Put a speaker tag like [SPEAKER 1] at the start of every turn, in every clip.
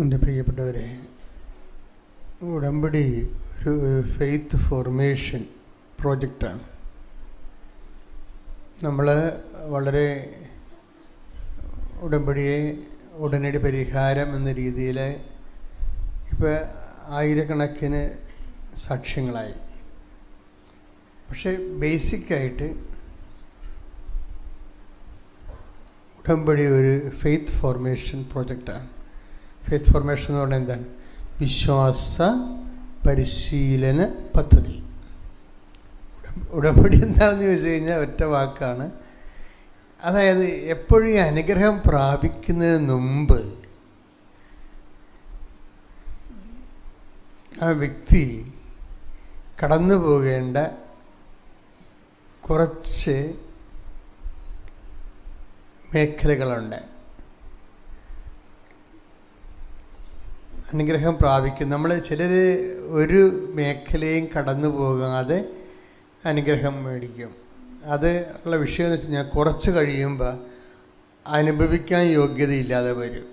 [SPEAKER 1] എൻ്റെ പ്രിയപ്പെട്ടവരെ, ഉടമ്പടി ഒരു ഫെയ്ത്ത് ഫോർമേഷൻ പ്രോജക്റ്റാണ്. നമ്മൾ വളരെ ഉടമ്പടിയെ ഉടനടി പരിഹാരം എന്ന രീതിയിൽ ഇപ്പോൾ ആയിരക്കണക്കിന് സാക്ഷ്യങ്ങളായി. പക്ഷേ ബേസിക്കായിട്ട് ഉടമ്പടി ഒരു ഫെയ്ത്ത് ഫോർമേഷൻ പ്രോജക്റ്റാണ്. ഫെയ്ത്ത് ഫോർമേഷൻ എന്ന് പറഞ്ഞാൽ എന്താണ്? വിശ്വാസ പരിശീലന പദ്ധതി. ഉടമ്പടി എന്താണെന്ന് ചോദിച്ചു കഴിഞ്ഞാൽ ഒറ്റ വാക്കാണ്. അതായത് എപ്പോഴും ഈ അനുഗ്രഹം പ്രാപിക്കുന്നതിന് മുമ്പ് ആ വ്യക്തി കടന്നു പോകേണ്ട കുറച്ച് മേഖലകളുണ്ട്. അനുഗ്രഹം പ്രാപിക്കും. നമ്മൾ ചിലർ ഒരു മേഖലയും കടന്നു പോകാതെ അനുഗ്രഹം മേടിക്കും. അത് ഉള്ള വിഷയം എന്ന് വെച്ച് കഴിഞ്ഞാൽ കുറച്ച് കഴിയുമ്പോൾ അനുഭവിക്കാൻ യോഗ്യതയില്ലാതെ വരും.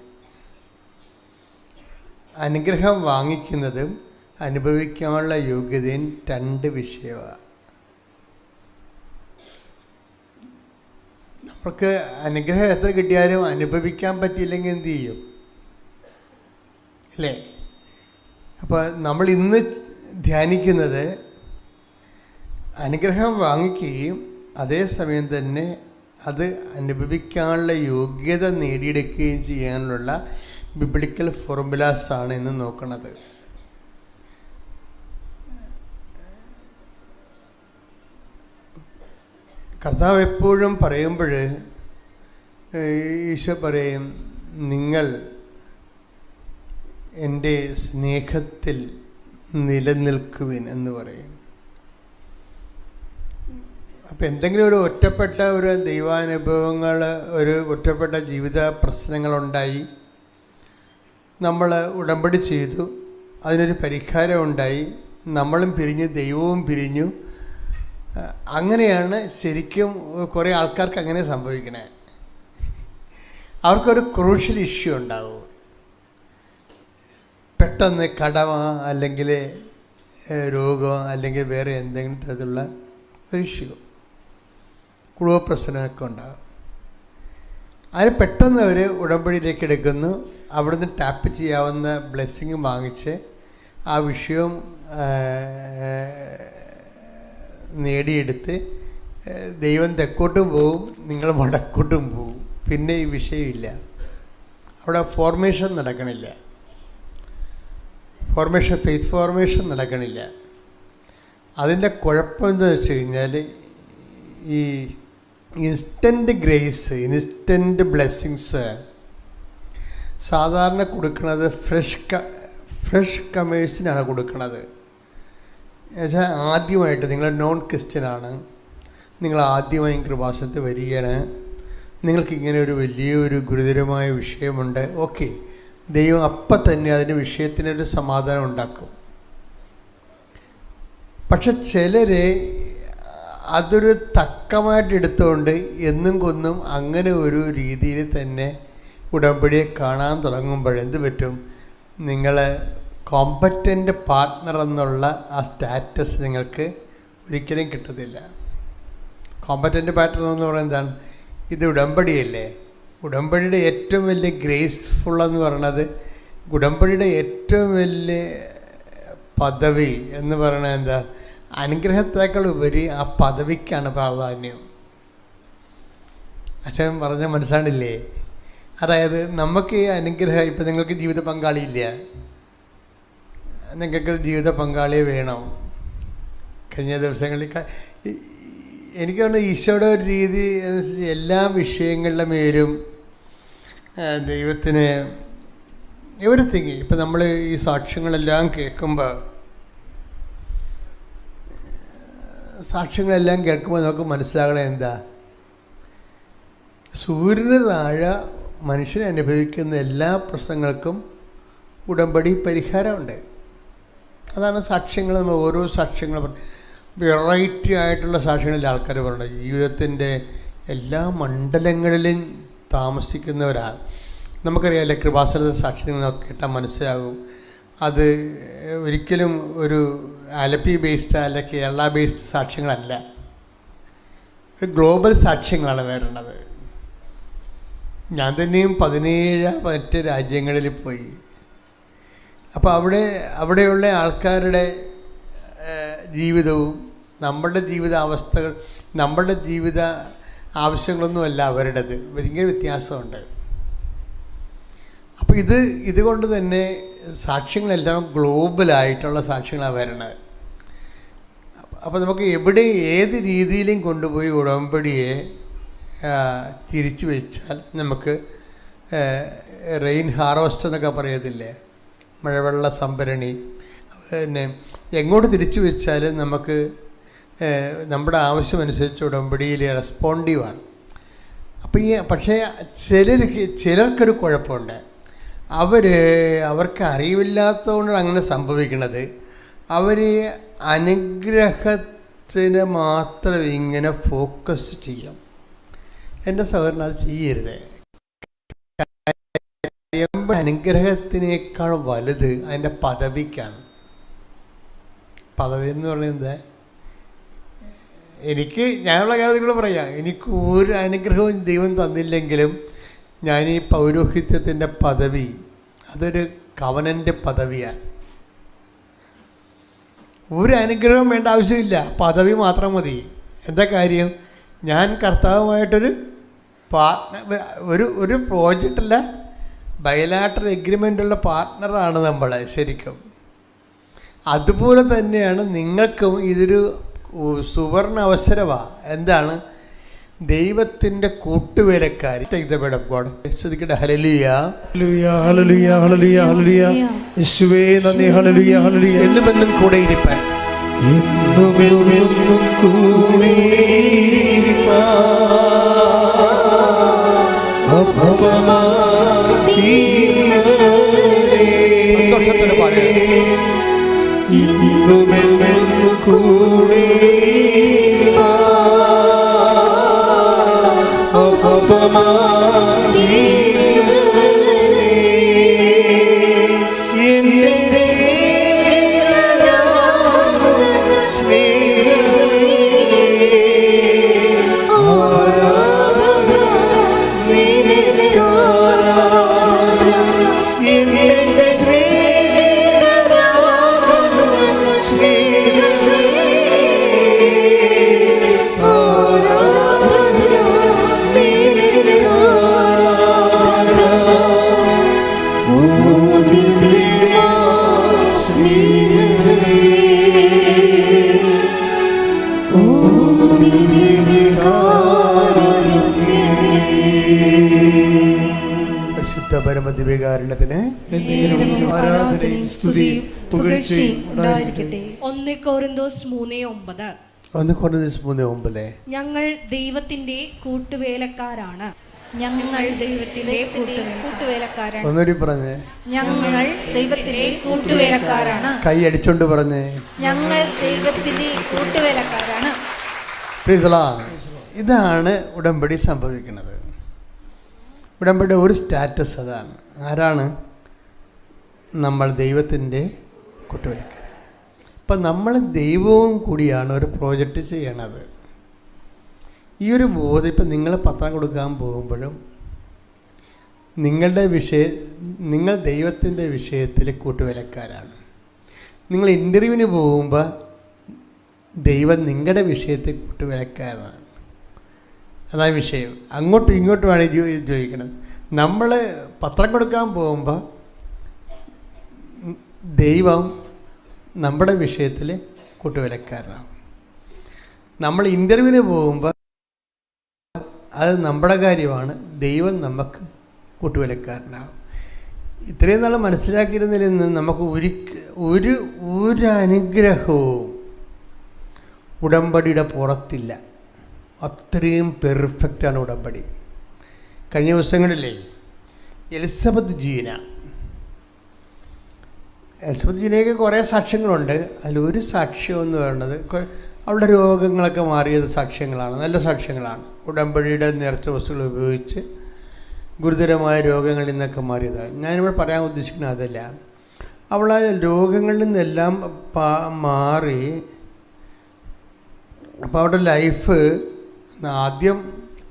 [SPEAKER 1] അനുഗ്രഹം വാങ്ങിക്കുന്നതും അനുഭവിക്കാനുള്ള യോഗ്യതയും രണ്ട് വിഷയമാണ്. നമുക്ക് അനുഗ്രഹം എത്ര കിട്ടിയാലും അനുഭവിക്കാൻ പറ്റിയില്ലെങ്കിൽ എന്തു ചെയ്യും? അല്ലേ? അപ്പോൾ നമ്മൾ ഇന്ന് ധ്യാനിക്കുന്നത് അനുഗ്രഹം വാങ്ങിക്കുകയും അതേസമയം തന്നെ അത് അനുഭവിക്കാനുള്ള യോഗ്യത നേടിയെടുക്കുകയും ചെയ്യാനുള്ള ബിബ്ലിക്കൽ ഫോർമുലാസാണ് ഇന്ന് നോക്കുന്നത്. കർത്താവ് എപ്പോഴും പറയുമ്പോൾ ഈശോ പറയും, നിങ്ങൾ എൻ്റെ സ്നേഹത്തിൽ നിലനിൽക്കുവിൻ എന്ന് പറയും. അപ്പം എന്തെങ്കിലും ഒരു ഒറ്റപ്പെട്ട ഒരു ദൈവാനുഭവങ്ങൾ, ഒരു ഒറ്റപ്പെട്ട ജീവിത പ്രശ്നങ്ങളുണ്ടായി, നമ്മൾ ഉടമ്പടി ചെയ്തു, അതിനൊരു പരിഹാരം ഉണ്ടായി, നമ്മളും പിരിഞ്ഞു, ദൈവവും പിരിഞ്ഞു. അങ്ങനെയാണ് ശരിക്കും കുറേ ആൾക്കാർക്ക് അങ്ങനെ സംഭവിക്കണേ. അവർക്കൊരു ക്രൂഷ്യൽ ഇഷ്യൂ ഉണ്ടാവും. പെട്ടെന്ന് കടമ അല്ലെങ്കിൽ രോഗം അല്ലെങ്കിൽ വേറെ എന്തെങ്കിലും തരത്തിലുള്ള ഒരു ഇഷ്യൂ, കുടുംബ പ്രശ്നമൊക്കെ ഉണ്ടാകും. അതിന് പെട്ടെന്ന് അവർ ഉടമ്പടിയിലേക്ക് എടുക്കുന്നു. അവിടുന്ന് ടാപ്പ് ചെയ്യാവുന്ന ബ്ലെസ്സിങ് വാങ്ങിച്ച് ആ വിഷയവും നേടിയെടുത്ത് ദൈവം തെക്കോട്ടും പോവും, നിങ്ങൾ വടക്കോട്ടും പോവും. പിന്നെ ഈ വിഷയമില്ല. അവിടെ ഫോർമേഷൻ നടക്കണില്ല. ഫെയ്ത്ത് ഫോർമേഷൻ നടക്കണില്ല. അതിൻ്റെ കുഴപ്പം എന്താ വെച്ച് കഴിഞ്ഞാൽ, ഈ ഇൻസ്റ്റൻറ്റ് ഗ്രേസ്, ഇൻസ്റ്റൻറ്റ് ബ്ലെസ്സിങ്സ് സാധാരണ കൊടുക്കുന്നത് ഫ്രഷ് കമേഴ്സിനാണ് കൊടുക്കുന്നത്. എന്നുവെച്ചാൽ ആദ്യമായിട്ട് നിങ്ങൾ നോൺ ക്രിസ്ത്യനാണ്, നിങ്ങൾ ആദ്യമായി കൃപാസനത്തിൽ വരികയാണ്, നിങ്ങൾക്കിങ്ങനെ ഒരു വലിയൊരു ഗുരുതരമായ വിഷയമുണ്ട്. ഓക്കെ, ദൈവം അപ്പം തന്നെ അതിന് വിഷയത്തിനൊരു സമാധാനം ഉണ്ടാക്കും. പക്ഷെ ചിലർ അതൊരു തക്കമായിട്ട് എടുത്തുകൊണ്ട് എന്നും കൊന്നും അങ്ങനെ ഒരു രീതിയിൽ തന്നെ ഉടമ്പടിയെ കാണാൻ തുടങ്ങുമ്പോൾ എന്ത് പറ്റും? നിങ്ങൾ കോമ്പറ്റൻ്റ് പാർട്ട്ണർ എന്നുള്ള ആ സ്റ്റാറ്റസ് നിങ്ങൾക്ക് ഒരിക്കലും കിട്ടത്തില്ല. കോമ്പറ്റൻ്റ് പാർട്ട്ണർ എന്ന് പറയുന്നത് എന്താണ്? ഇത് ഉടമ്പടിയല്ലേ. ഉടമ്പടിയുടെ ഏറ്റവും വലിയ ഗ്രേസ്ഫുൾ എന്ന് പറയുന്നത്, ഉടമ്പടിയുടെ ഏറ്റവും വലിയ പദവി എന്ന് പറയുന്നത് എന്താ? അനുഗ്രഹത്തേക്കാൾ ഉപരി ആ പദവിക്കാണ് പ്രാധാന്യം. അച്ഛൻ പറഞ്ഞ മനസ്സിലാണില്ലേ? അതായത് നമുക്ക് ഈ അനുഗ്രഹം, ഇപ്പം നിങ്ങൾക്ക് ജീവിത പങ്കാളിയില്ല, നിങ്ങൾക്ക് ജീവിത പങ്കാളിയെ വേണം. കഴിഞ്ഞ ദിവസങ്ങളിൽ എനിക്ക് തോന്നുന്നു ഈശോയുടെ ഒരു രീതി എല്ലാ വിഷയങ്ങളുടെ മേലും ദൈവത്തിന് എവരിത്തിങ്. ഇപ്പം നമ്മൾ ഈ സാക്ഷ്യങ്ങളെല്ലാം കേൾക്കുമ്പോൾ നമുക്ക് മനസ്സിലാകണേ എന്താ? സൂര്യന് താഴെ മനുഷ്യൻ അനുഭവിക്കുന്ന എല്ലാ പ്രശ്നങ്ങൾക്കും ഉടമ്പടി പരിഹാരമുണ്ട്. അതാണ് സാക്ഷ്യങ്ങൾ. നമ്മൾ ഓരോ സാക്ഷ്യങ്ങൾ വെറൈറ്റി ആയിട്ടുള്ള സാക്ഷ്യങ്ങളിൽ ആൾക്കാർ പറയുന്നത് ജീവിതത്തിൻ്റെ എല്ലാ മണ്ഡലങ്ങളിലും താമസിക്കുന്നവരാണ്. നമുക്കറിയാമല്ലേ, കൃപാസനത്തെ സാക്ഷി നിങ്ങൾക്ക് കേട്ടാൽ മനസ്സിലാകും. അത് ഒരിക്കലും ഒരു ആലപ്പി ബേസ്ഡ് അല്ല കേരള ബേസ്ഡ് സാക്ഷ്യങ്ങളല്ല, ഗ്ലോബൽ സാക്ഷ്യങ്ങളാണ് വരുന്നത്. ഞാൻ തന്നെയും 17 രാജ്യങ്ങളിൽ പോയി. അപ്പോൾ അവിടെയുള്ള ആൾക്കാരുടെ ജീവിതവും നമ്മളുടെ ജീവിതാവസ്ഥകൾ, നമ്മളുടെ ജീവിത ആവശ്യങ്ങളൊന്നുമല്ല അവരുടേത്, ഭയങ്കര വ്യത്യാസമുണ്ട്. അപ്പോൾ ഇതുകൊണ്ട് തന്നെ സാക്ഷ്യങ്ങളെല്ലാം ഗ്ലോബലായിട്ടുള്ള സാക്ഷ്യങ്ങളാണ് വരണത്. അപ്പോൾ നമുക്ക് എവിടെ ഏത് രീതിയിലും കൊണ്ടുപോയി ഉടമ്പടിയെ തിരിച്ചു വെച്ചാൽ നമുക്ക് റെയിൻ ഹാർവസ്റ്റ് എന്നൊക്കെ പറയത്തില്ലേ, മഴവെള്ള സംഭരണി, പിന്നെ എങ്ങോട്ട് തിരിച്ചു വെച്ചാൽ നമുക്ക് നമ്മുടെ ആവശ്യമനുസരിച്ച് ഉടമ്പടിയിൽ റെസ്പോണ്ടീവാണ്. അപ്പോൾ പക്ഷേ ചിലർക്കൊരു കുഴപ്പമുണ്ട്. അവർക്ക് അറിവില്ലാത്തതുകൊണ്ടാണ് അങ്ങനെ സംഭവിക്കുന്നത്. അവർ അനുഗ്രഹത്തിന് മാത്രം ഇങ്ങനെ ഫോക്കസ് ചെയ്യും. എൻ്റെ സഹോദരൻ, അത് ചെയ്യരുത്. അനുഗ്രഹത്തിനേക്കാൾ വലുത് അതിൻ്റെ പദവിക്കാണ്. പദവി എന്ന് പറയുന്നത്, ഞാനുള്ള കാര്യങ്ങൾ പറയാം, എനിക്ക് ഒരു അനുഗ്രഹവും ദൈവം തന്നില്ലെങ്കിലും ഞാൻ ഈ പൗരോഹിത്യത്തിൻ്റെ പദവി, അതൊരു കവനൻ്റെ പദവിയാണ്. ഒരു അനുഗ്രഹം വേണ്ട ആവശ്യമില്ല, പദവി മാത്രം മതി. എന്താ കാര്യം? ഞാൻ കർത്താവുമായിട്ടൊരു ഒരു പ്രോജക്റ്റല്ല, ബയലാറ്ററൽ എഗ്രിമെൻ്റുള്ള പാർട്ട്ണറാണ് നമ്മൾ ശരിക്കും. അതുപോലെ തന്നെയാണ് നിങ്ങൾക്കും ഇതൊരു സുവർണ അവസരമാണ്. എന്താണ്? ദൈവത്തിൻ്റെ കൂട്ടുവേലക്കാരി. ശ്രദ്ധിക്കട്ടെ. ഹല്ലേലൂയ ഹല്ലേലൂയ ഹല്ലേലൂയ ഹല്ലേലൂയ. യേശുവേ നന്ദി. ഹല്ലേലൂയ ഹല്ലേലൂയ. എന്നും കൂടെ ഇരിപ്പാൻ, എന്നും കൂടെ സന്തോഷത്തോടെ പാടുക. ഇന്നും കൂടെ പരമദിവ്യകാരുണ്യത്തിന് ആരാധനയും സ്തുതിയും പുകഴ്ചയും ഉണ്ടായിരിക്കട്ടെ.
[SPEAKER 2] 1 കൊരിന്തോസ് 3:9. ഞങ്ങൾ ദൈവത്തിന്റെ കൂട്ടുവേലക്കാരാണ്. ഞങ്ങൾ ദൈവത്തിന്റെ കൂട്ടുവേലക്കാരാണ്.
[SPEAKER 1] ഒന്നുകൂടി പറഞ്ഞേ.
[SPEAKER 2] ഞങ്ങൾ ദൈവത്തിന്റെ കൂട്ടുവേലക്കാരാണ്.
[SPEAKER 1] കൈ അടിച്ചോണ്ട് പറഞ്ഞേ.
[SPEAKER 2] ഞങ്ങൾ ദൈവത്തിന്റെ കൂട്ടുവേലക്കാരാണ്.
[SPEAKER 1] ഇതാണ് ഉടമ്പടി സംഭവിക്കുന്നത്. ഉടമ്പടി ഒരു സ്റ്റാറ്റസ് അതാണ്. ആരാണ്? നമ്മൾ ദൈവത്തിൻ്റെ കൂട്ടുവേലക്കാർ. അപ്പം നമ്മൾ ദൈവവും കൂടിയാണ് ഒരു പ്രോജക്റ്റ് ചെയ്യണത്. ഈ ഒരു ബോധം ഇപ്പം നിങ്ങൾ പത്രം കൊടുക്കാൻ പോകുമ്പോഴും നിങ്ങൾ ദൈവത്തിൻ്റെ വിഷയത്തിൽ കൂട്ടുവേലക്കാരാണ്. നിങ്ങൾ ഇൻ്റർവ്യൂവിന് പോകുമ്പോൾ ദൈവം നിങ്ങളുടെ വിഷയത്തിൽ കൂട്ടുവേലക്കാരാണ്. അതാണ് വിഷയം. അങ്ങോട്ടും ഇങ്ങോട്ടുമാണ് ചോദിക്കുന്നത്. നമ്മൾ പത്രം കൊടുക്കാൻ പോകുമ്പോൾ ദൈവം നമ്മുടെ വിഷയത്തിൽ കൂട്ടുവേലക്കാരനാണ്. നമ്മൾ ഇൻ്റർവ്യൂവിന് പോകുമ്പോൾ അത് നമ്മുടെ കാര്യമാണ്, ദൈവം നമുക്ക് കൂട്ടുവേലക്കാരനാകും. ഇത്രയും നാൾ മനസ്സിലാക്കിയിരുന്നതിൽ നിന്ന് നമുക്ക് ഒരു അനുഗ്രഹവും ഉടമ്പടിയുടെ പുറത്തില്ല. അത്രയും പെർഫെക്റ്റാണ് ഉടമ്പടി. കഴിഞ്ഞ ദിവസങ്ങളിലെ എലിസബത്ത് ജീനയ്ക്ക് കുറേ സാക്ഷ്യങ്ങളുണ്ട്. അതിലൊരു സാക്ഷ്യം എന്ന് പറയുന്നത് അവളുടെ രോഗങ്ങളൊക്കെ മാറിയത് സാക്ഷ്യങ്ങളാണ്, നല്ല സാക്ഷ്യങ്ങളാണ്. ഉടമ്പടിയുടെ നേർച്ച വസ്തുക്കൾ ഉപയോഗിച്ച് ഗുരുതരമായ രോഗങ്ങളിൽ നിന്നൊക്കെ മാറിയതാണ്. ഞാനിവിടെ പറയാൻ ഉദ്ദേശിക്കുന്നത് അതല്ല. അവൾ ആ രോഗങ്ങളിൽ നിന്നെല്ലാം മാറി. അപ്പോൾ അവരുടെ ലൈഫ് ആദ്യം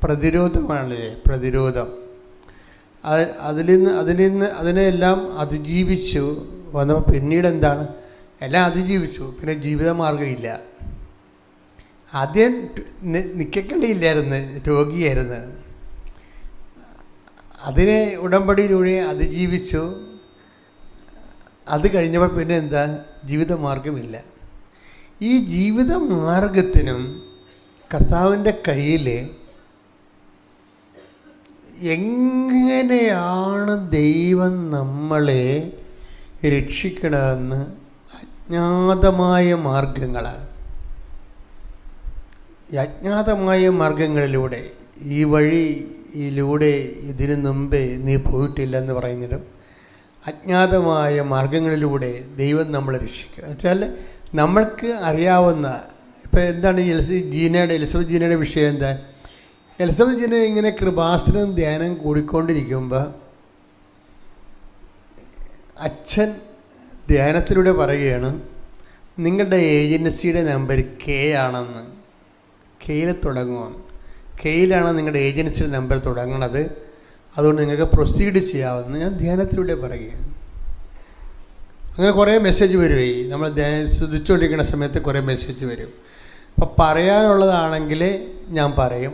[SPEAKER 1] പ്രതിരോധമാണല്ലേ, പ്രതിരോധം. അതിനെല്ലാം അതിജീവിച്ചു വന്നപ്പോൾ പിന്നീട് എന്താണ്, എല്ലാം അതിജീവിച്ചു. പിന്നെ ജീവിതമാർഗ്ഗമില്ല. ആദ്യം നിക്കക്കളിയില്ലായിരുന്നു, രോഗിയായിരുന്നു. അതിനെ ഉടമ്പടിയിലൂടെ അതിജീവിച്ചു. അത് കഴിഞ്ഞപ്പോൾ പിന്നെ എന്താ, ജീവിതമാർഗമില്ല. ഈ ജീവിതമാർഗത്തിനും കർത്താവിൻ്റെ കയ്യിൽ എങ്ങനെയാണ് ദൈവം നമ്മളെ രക്ഷിക്കണമെന്ന് അജ്ഞാതമായ മാർഗങ്ങളാണ്. ഈ അജ്ഞാതമായ മാർഗങ്ങളിലൂടെ, ഈ വഴിയിലൂടെ ഇതിനു മുമ്പേ നീ പോയിട്ടില്ലെന്ന് പറയുന്നതും അജ്ഞാതമായ മാർഗങ്ങളിലൂടെ ദൈവം നമ്മളെ രക്ഷിക്കുക. വെച്ചാൽ നമ്മൾക്ക് അറിയാവുന്ന, ഇപ്പോൾ എന്താണ് എലിസബത്ത് ജീനയുടെ വിഷയം എന്താ? എലിസബത്ത് ജീന ഇങ്ങനെ കൃപാസനം ധ്യാനം കൂടിക്കൊണ്ടിരിക്കുമ്പോൾ അച്ഛൻ ധ്യാനത്തിലൂടെ പറയുകയാണ്, നിങ്ങളുടെ ഏജൻസിയുടെ നമ്പർ കെ ആണെന്ന്. കെയിൽ തുടങ്ങുവാണ്. കെയിലാണ് നിങ്ങളുടെ ഏജൻസിയുടെ നമ്പർ തുടങ്ങണത്. അതുകൊണ്ട് നിങ്ങൾക്ക് പ്രൊസീഡ് ചെയ്യാമെന്ന് ഞാൻ ധ്യാനത്തിലൂടെ പറയുകയാണ്. അങ്ങനെ കുറേ മെസ്സേജ് വരുവേ. നമ്മൾ ശ്രദ്ധിച്ചുകൊണ്ടിരിക്കുന്ന സമയത്ത് കുറേ മെസ്സേജ് വരും. അപ്പോൾ പറയാനുള്ളതാണെങ്കിൽ ഞാൻ പറയും.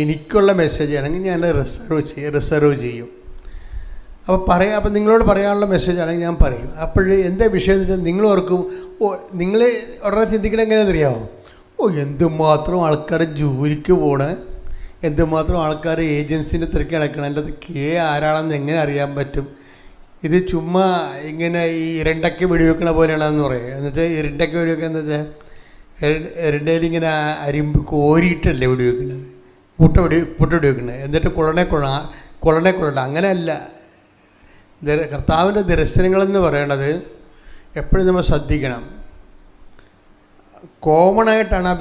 [SPEAKER 1] എനിക്കുള്ള മെസ്സേജ് ആണെങ്കിൽ ഞാൻ റിസർവ് ചെയ്യും. അപ്പോൾ നിങ്ങളോട് പറയാനുള്ള മെസ്സേജ് ആണെങ്കിൽ ഞാൻ പറയും. അപ്പോൾ എന്താ വിഷയം എന്ന് വെച്ചാൽ നിങ്ങൾ ഓർക്കും, നിങ്ങൾ ഉടനെ ചിന്തിക്കണം എങ്ങനെയാണെന്ന് അറിയാമോ? എന്തുമാത്രം ആൾക്കാർ ജോലിക്ക് പോണേ, എന്തുമാത്രം ആൾക്കാർ ഏജൻസിൻ്റെ തിരക്കി നടക്കണം, എൻ്റെ അത് കെ ആരാണെന്ന് എങ്ങനെ അറിയാൻ പറ്റും? ഇത് ചുമ്മാ ഇങ്ങനെ ഈ ഇരണ്ടയ്ക്ക് വെടിവെക്കണ പോലെയാണെന്ന് പറയും. എന്നുവെച്ചാൽ ഇരണ്ടയ്ക്ക് വെടിവെക്കുക എന്ന് വെച്ചാൽ ഇരണ്ടയിൽ ഇങ്ങനെ അരിമ്പ് കോരിയിട്ടല്ലേ വെടിവെക്കുന്നത്, പുട്ട് വെടിവെക്കുന്നത്. എന്നിട്ട് കൊള്ളണ അങ്ങനെയല്ല. കർത്താവിൻ്റെ ദർശനങ്ങളെന്ന് പറയണത് എപ്പോഴും നമ്മൾ ശ്രദ്ധിക്കണം. കോമണായിട്ടാണ് ആ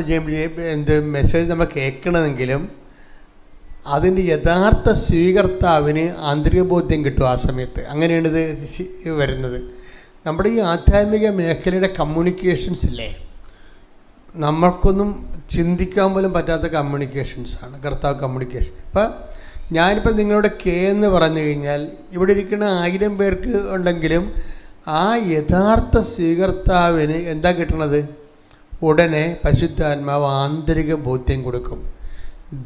[SPEAKER 1] മെസ്സേജ് നമ്മൾ കേൾക്കണമെങ്കിലും അതിൻ്റെ യഥാർത്ഥ സ്വീകർത്താവിന് ആന്തരിക ബോധ്യം കിട്ടും ആ സമയത്ത്. അങ്ങനെയാണ് ഇത് വരുന്നത്. നമ്മുടെ ഈ ആധ്യാത്മിക മേഖലയുടെ കമ്മ്യൂണിക്കേഷൻസ് ഇല്ലേ, നമ്മൾക്കൊന്നും ചിന്തിക്കാൻ പോലും പറ്റാത്ത കമ്മ്യൂണിക്കേഷൻസാണ് കർത്താവ് കമ്മ്യൂണിക്കേഷൻ. ഇപ്പം ഞാനിപ്പോൾ നിങ്ങളോട് കെ എന്ന് പറഞ്ഞു കഴിഞ്ഞാൽ ഇവിടെ ഇരിക്കുന്ന 1000 പേർക്ക് ഉണ്ടെങ്കിലും ആ യഥാർത്ഥ സ്വീകർത്താവിന് എന്താ കിട്ടണത്? ഉടനെ പരിശുദ്ധാത്മാവ് ആന്തരിക ബോധ്യം കൊടുക്കും.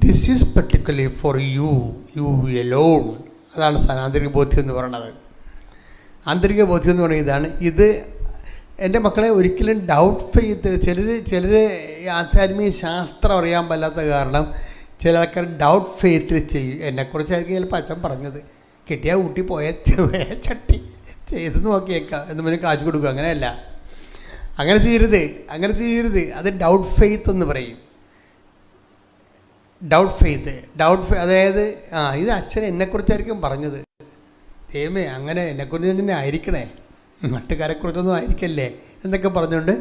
[SPEAKER 1] This is particularly for you Elon. അതാണ് ആന്തരിക ബോധ്യം എന്ന് പറയണത്. ആന്തരിക ബോധ്യം എന്ന് പറയുന്നത് ഇതാണ്. ഇത് എൻ്റെ മക്കളെ ഒരിക്കലും ഡൗട്ട് ഫെയ്ത്ത്, ചിലർ ആധ്യാത്മിക ശാസ്ത്രം അറിയാൻ പറ്റാത്ത കാരണം ചില ആൾക്കാർ ഡൗട്ട് ഫെയ്ത്തിൽ ചെയ്യും. എന്നെക്കുറിച്ചായിരിക്കും ചിലപ്പോൾ അച്ഛൻ പറഞ്ഞത്, കിട്ടിയാൽ ഊട്ടി പോയ ചട്ടി ചെയ്ത് നോക്കിയേക്കാം എന്ന് പറഞ്ഞ് കാശ് കൊടുക്കുക. അങ്ങനെയല്ല, അങ്ങനെ ചെയ്യരുത്. അത് ഡൗട്ട് ഫെയ്ത്ത് എന്ന് പറയും. ഡൗട്ട് ഫെയ്ത്ത് അതായത് ഇത് അച്ഛൻ എന്നെക്കുറിച്ചായിരിക്കും പറഞ്ഞത്, ദൈവമേ അങ്ങനെ എന്നെക്കുറിച്ച് തന്നെ ആയിരിക്കണേ, നാട്ടുകാരെക്കുറിച്ചൊന്നും ആയിരിക്കല്ലേ എന്നൊക്കെ പറഞ്ഞുകൊണ്ട്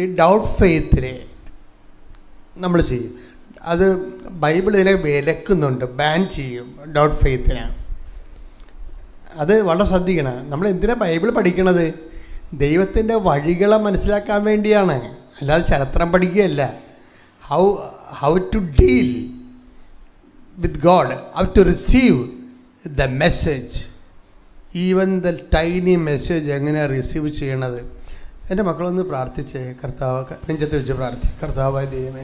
[SPEAKER 1] ഈ ഡൗട്ട് ഫെയ്ത്തിനെ നമ്മൾ ചെയ്യും. അത് ബൈബിൾ ഇതിനെ വിലക്കുന്നുണ്ട്, ബാൻ ചെയ്യും ഡൗട്ട് ഫെയ്ത്തിനെ. അത് വളരെ ശ്രദ്ധിക്കണം. നമ്മൾ എന്തിനാണ് ബൈബിൾ പഠിക്കണത്? ദൈവത്തിൻ്റെ വഴികളെ മനസ്സിലാക്കാൻ വേണ്ടിയാണ്, അല്ലാതെ ചരിത്രം പഠിക്കുകയല്ല. How to deal with God, how to receive the message, even the tiny message എങ്ങനെയാണ് റിസീവ് ചെയ്യണത്. എൻ്റെ മക്കളൊന്ന് പ്രാർത്ഥിച്ചേ. കർത്താവ് നെഞ്ചത്ത് വെച്ച് പ്രാർത്ഥിക്കും. കർത്താവായ ദൈവമേ,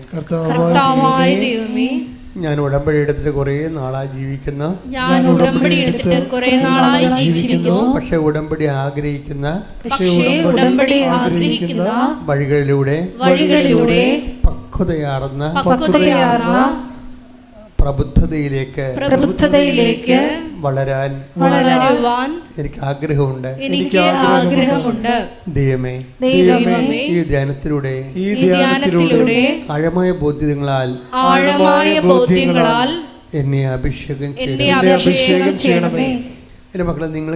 [SPEAKER 1] ഞാൻ ഉടമ്പടി എടുത്തിട്ട് കുറേ നാളായി ജീവിക്കുന്ന, പക്ഷെ ഉടമ്പടി ആഗ്രഹിക്കുന്ന വഴികളിലൂടെ പക്വതയാർന്ന പ്രബുദ്ധതയിലേക്ക് വളരാൻ എനിക്ക് ആഗ്രഹമുണ്ട്. ദൈവമേ, ഈ ധ്യാനത്തിലൂടെ ആഴമായ ബോധ്യങ്ങളാൽ എന്നെ അഭിഷേകം ചെയ്യണമേ. എൻ്റെ മക്കളെ, നിങ്ങൾ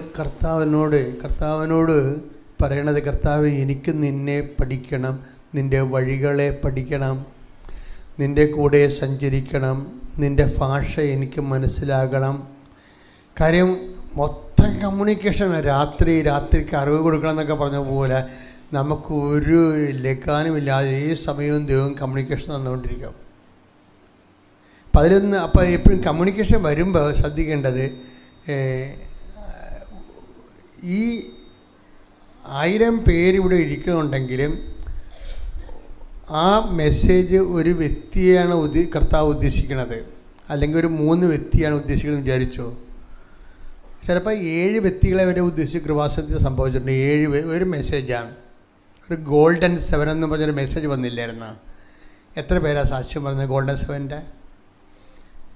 [SPEAKER 1] കർത്താവിനോട് പറയണത്, കർത്താവ് എനിക്ക് നിന്നെ പഠിക്കണം, നിൻ്റെ വഴികളെ പഠിക്കണം, നിൻ്റെ കൂടെ സഞ്ചരിക്കണം, നിൻ്റെ ഭാഷ എനിക്ക് മനസ്സിലാകണം, കാര്യം മൊത്തം കമ്മ്യൂണിക്കേഷൻ. രാത്രിക്ക് അറിവ് കൊടുക്കണം എന്നൊക്കെ പറഞ്ഞ പോലെ നമുക്ക് ഒരു ലക്കാനുമില്ലാതെ ഈ സമയവും ദൈവം കമ്മ്യൂണിക്കേഷൻ തന്നുകൊണ്ടിരിക്കും. അപ്പോൾ എപ്പോഴും കമ്മ്യൂണിക്കേഷൻ വരുമ്പോൾ ശ്രദ്ധിക്കേണ്ടത്, ഈ 1000 പേര് ഇവിടെ ഇരിക്കുന്നുണ്ടെങ്കിലും ആ മെസ്സേജ് ഒരു വ്യക്തിയാണ് കർത്താവ് ഉദ്ദേശിക്കുന്നത്, അല്ലെങ്കിൽ ഒരു 3 വ്യക്തിയാണ് ഉദ്ദേശിക്കുന്നത് വിചാരിച്ചോ. ചിലപ്പോൾ 7 വ്യക്തികളെ വരെ ഉദ്ദേശിച്ച് കൃപാസനത്തിൽ സംഭവിച്ചിട്ടുണ്ട്. 7 ഒരു മെസ്സേജാണ്. ഒരു ഗോൾഡൻ 7 എന്ന് പറഞ്ഞൊരു മെസ്സേജ് വന്നില്ലായിരുന്നു? എത്ര പേരാണ് സാക്ഷ്യം പറഞ്ഞത് ഗോൾഡൻ 7-ൻ്റെ?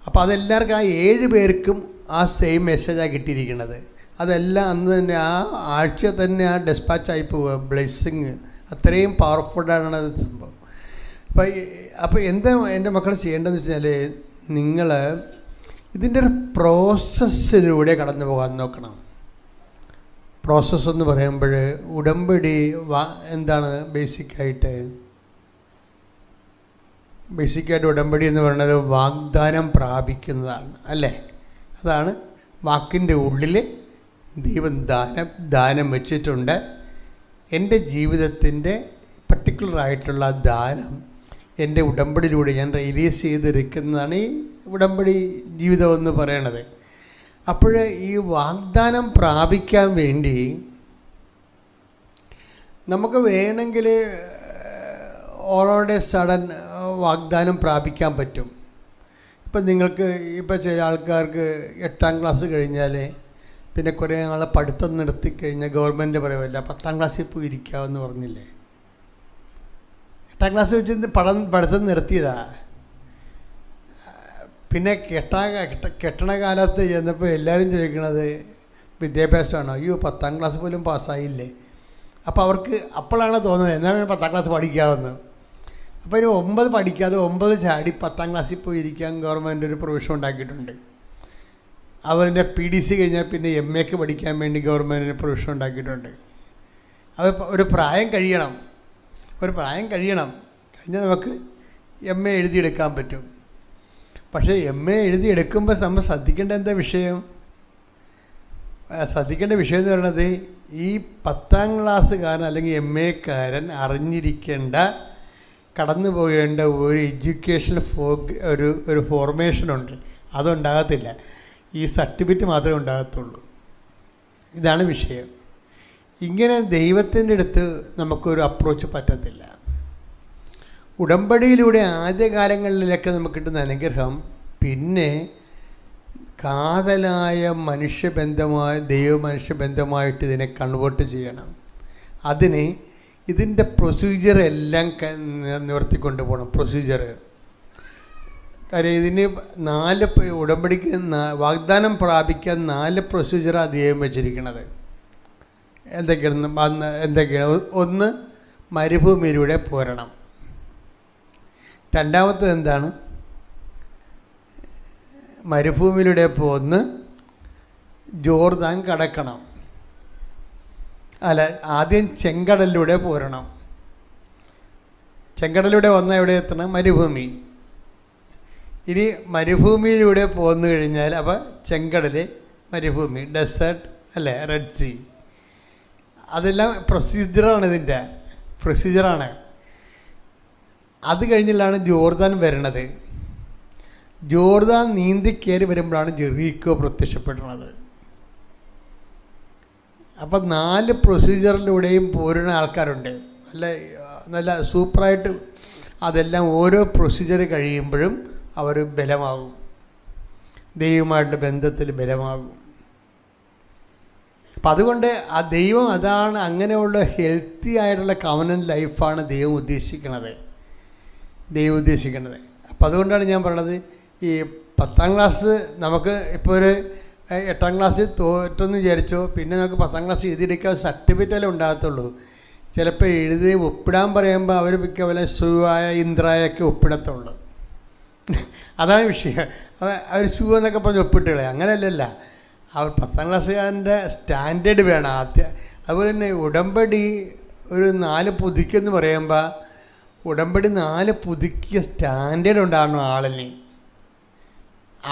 [SPEAKER 1] അപ്പോൾ അതെല്ലാവർക്കും, ആ 7 പേർക്കും ആ സെയിം മെസ്സേജാണ് കിട്ടിയിരിക്കുന്നത്. അതെല്ലാം അന്ന് തന്നെ ആ ആഴ്ച തന്നെ ആ ഡെസ്പാച്ചായി പോവുക. ബ്ലെസ്സിങ് അത്രയും പവർഫുള്ളാണ് അത് സംഭവം. അപ്പോൾ എന്താ എൻ്റെ മക്കൾ ചെയ്യേണ്ടതെന്ന് വെച്ചാൽ, നിങ്ങൾ ഇതിൻ്റെ ഒരു പ്രോസസ്സിലൂടെ കടന്നു പോകാൻ നോക്കണം. പ്രോസസ്സ് എന്ന് പറയുമ്പോൾ ഉടമ്പടി എന്താണ് ബേസിക്കായിട്ട് ഉടമ്പടി എന്ന് പറയുന്നത് വാഗ്ദാനം പ്രാപിക്കുന്നതാണ്, അല്ലേ? അതാണ് വാക്കിൻ്റെ ഉള്ളിൽ ദൈവം ദാനം വെച്ചിട്ടുണ്ട്. എൻ്റെ ജീവിതത്തിൻ്റെ പർട്ടിക്കുലറായിട്ടുള്ള ദാനം എൻ്റെ ഉടമ്പടിയിലൂടെ ഞാൻ റിലീസ് ചെയ്തിരിക്കുന്നതാണ് ഈ ഉടമ്പടി ജീവിതം എന്ന് പറയണത്. അപ്പോൾ ഈ വാഗ്ദാനം പ്രാപിക്കാൻ വേണ്ടി നമുക്ക് വേണമെങ്കിൽ ഓളോടെ സഡൻ വാഗ്ദാനം പ്രാപിക്കാൻ പറ്റും. ഇപ്പം നിങ്ങൾക്ക് ചില ആൾക്കാർക്ക് 8ാം ക്ലാസ് കഴിഞ്ഞാൽ പിന്നെ കുറേ നാൾ പഠിത്തം നിർത്തിക്കഴിഞ്ഞാൽ ഗവൺമെൻറ് പറയുമല്ല 10ാം ക്ലാസ്സിൽ പോയി ഇരിക്കാമെന്ന് പറഞ്ഞില്ലേ. 8ാം ക്ലാസ് വെച്ച് പഠിത്തം നിർത്തിയതാ. പിന്നെ കെട്ടണ കാലത്ത് ചെന്നപ്പോൾ എല്ലാവരും ചോദിക്കണത് വിദ്യാഭ്യാസമാണോ? അയ്യോ 10ാം ക്ലാസ് പോലും പാസ്സായില്ലേ. അപ്പോൾ അവർക്ക് അപ്പോഴാണ് തോന്നുന്നത് എന്നാൽ 10ാം ക്ലാസ് പഠിക്കാമെന്ന്. അപ്പോൾ ഇനി 9 പഠിക്കാതെ 9 ചാടി 10ാം ക്ലാസ്സിൽ പോയി ഇരിക്കാൻ ഗവൺമെൻറ് ഒരു പ്രൊവിഷൻ ഉണ്ടാക്കിയിട്ടുണ്ട്. അവരുടെ PDC കഴിഞ്ഞാൽ പിന്നെ MAക്ക് പഠിക്കാൻ വേണ്ടി ഗവൺമെൻറ്റിന് പ്രൊവിഷൻ ഉണ്ടാക്കിയിട്ടുണ്ട്. അത് ഒരു പ്രായം കഴിയണം കഴിഞ്ഞാൽ നമുക്ക് MA എഴുതിയെടുക്കാൻ പറ്റും. പക്ഷേ MA എഴുതിയെടുക്കുമ്പോൾ നമ്മൾ ശ്രദ്ധിക്കേണ്ട വിഷയം എന്ന് പറയുന്നത്, ഈ 10ാം ക്ലാസ്സുകാരൻ അല്ലെങ്കിൽ MAക്കാരൻ അറിഞ്ഞിരിക്കേണ്ട, കടന്നു പോകേണ്ട ഒരു എഡ്യൂക്കേഷണൽ ഒരു ഫോർമേഷനുണ്ട്. അതുണ്ടാകത്തില്ല. ഈ സർട്ടിഫിക്കറ്റ് മാത്രമേ ഉണ്ടാകത്തുള്ളൂ. ഇതാണ് വിഷയം. ഇങ്ങനെ ദൈവത്തിൻ്റെ അടുത്ത് നമുക്കൊരു അപ്രോച്ച് പറ്റത്തില്ല. ഉടമ്പടിയിലൂടെ ആദ്യകാലങ്ങളിലൊക്കെ നമുക്ക് കിട്ടുന്ന അനുഗ്രഹം പിന്നെ കാതലായ ദൈവ-മനുഷ്യബന്ധമായിട്ട് ഇതിനെ കൺവേർട്ട് ചെയ്യണം. അതിന് ഇതിൻ്റെ പ്രൊസീജിയർ എല്ലാം നിവർത്തിക്കൊണ്ട് പോകണം. കാര്യം ഇതിന് 4 ഉടമ്പടിക്ക് വാഗ്ദാനം പ്രാപിക്കാൻ 4 പ്രൊസീജിയറാണ് ദൈവം വെച്ചിരിക്കുന്നത്. എന്തൊക്കെയാണ്? 1, മരുഭൂമിയിലൂടെ പോരണം. രണ്ടാമത്തത് എന്താണ്? മരുഭൂമിയിലൂടെ പോന്ന് ജോർദാൻ കടക്കണം. ആദ്യം ചെങ്കടലിലൂടെ പോരണം. ചെങ്കടലിലൂടെ വന്നാൽ എവിടെ എത്തണം? മരുഭൂമി. ഇനി മരുഭൂമിയിലൂടെ പോന്നു കഴിഞ്ഞാൽ അപ്പോൾ ചെങ്കടൽ, മരുഭൂമി, ഡെസേർട്ട്, അല്ലേ, റെഡ് സീ. അതെല്ലാം പ്രൊസീജിയറാണ്. അത് കഴിഞ്ഞിട്ടാണ് ജോർദാൻ വരണത്. ജോർദാൻ നീന്തി കയറി വരുമ്പോഴാണ് ജെറീക്കോ പ്രത്യക്ഷപ്പെടുന്നത്. അപ്പം 4 പ്രൊസീജിയറിലൂടെയും പോരുന്ന ആൾക്കാരുണ്ട്. നല്ല സൂപ്പറായിട്ട് അതെല്ലാം ഓരോ പ്രൊസീജിയർ കഴിയുമ്പോഴും അവർ ബലമാകും, ദൈവമായിട്ടുള്ള ബന്ധത്തിൽ ബലമാകും. അപ്പം അതുകൊണ്ട് ആ ദൈവം അതാണ്, അങ്ങനെയുള്ള ഹെൽത്തി ആയിട്ടുള്ള കവനൻ്റ് ലൈഫാണ് ദൈവം ഉദ്ദേശിക്കുന്നത്. അപ്പം അതുകൊണ്ടാണ് ഞാൻ പറയണത്, ഈ 10ാം ക്ലാസ് നമുക്ക് ഇപ്പോൾ ഒരു 8ാം ക്ലാസ്സിൽ തോറ്റെന്ന് വിചാരിച്ചോ, പിന്നെ നമുക്ക് 10ാം ക്ലാസ് എഴുതിയെടുക്കാൻ സർട്ടിഫിക്കറ്റല്ലേ ഉണ്ടാകത്തുള്ളൂ. ചിലപ്പോൾ എഴുതി ഒപ്പിടാൻ പറയുമ്പോൾ അവർ മിക്കപോലെ സുവായ ഇന്ദ്രായൊക്കെ ഒപ്പിടത്തുള്ളൂ. അതാണ് വിഷയം. അവർ ഷൂ എന്നൊക്കെ പറഞ്ഞ് ഒപ്പിട്ടുകളെ അങ്ങനെയല്ലല്ല. അവർ 10ാം ക്ലാസ്സുകാരൻ്റെ സ്റ്റാൻഡേർഡ് വേണം ആദ്യം. അതുപോലെ തന്നെ ഉടമ്പടി ഒരു 4 പുതുക്കെന്ന് പറയുമ്പോൾ ഉടമ്പടി 4 പുതുക്കിയ സ്റ്റാൻഡേർഡ് ഉണ്ടാകണം ആളിന്.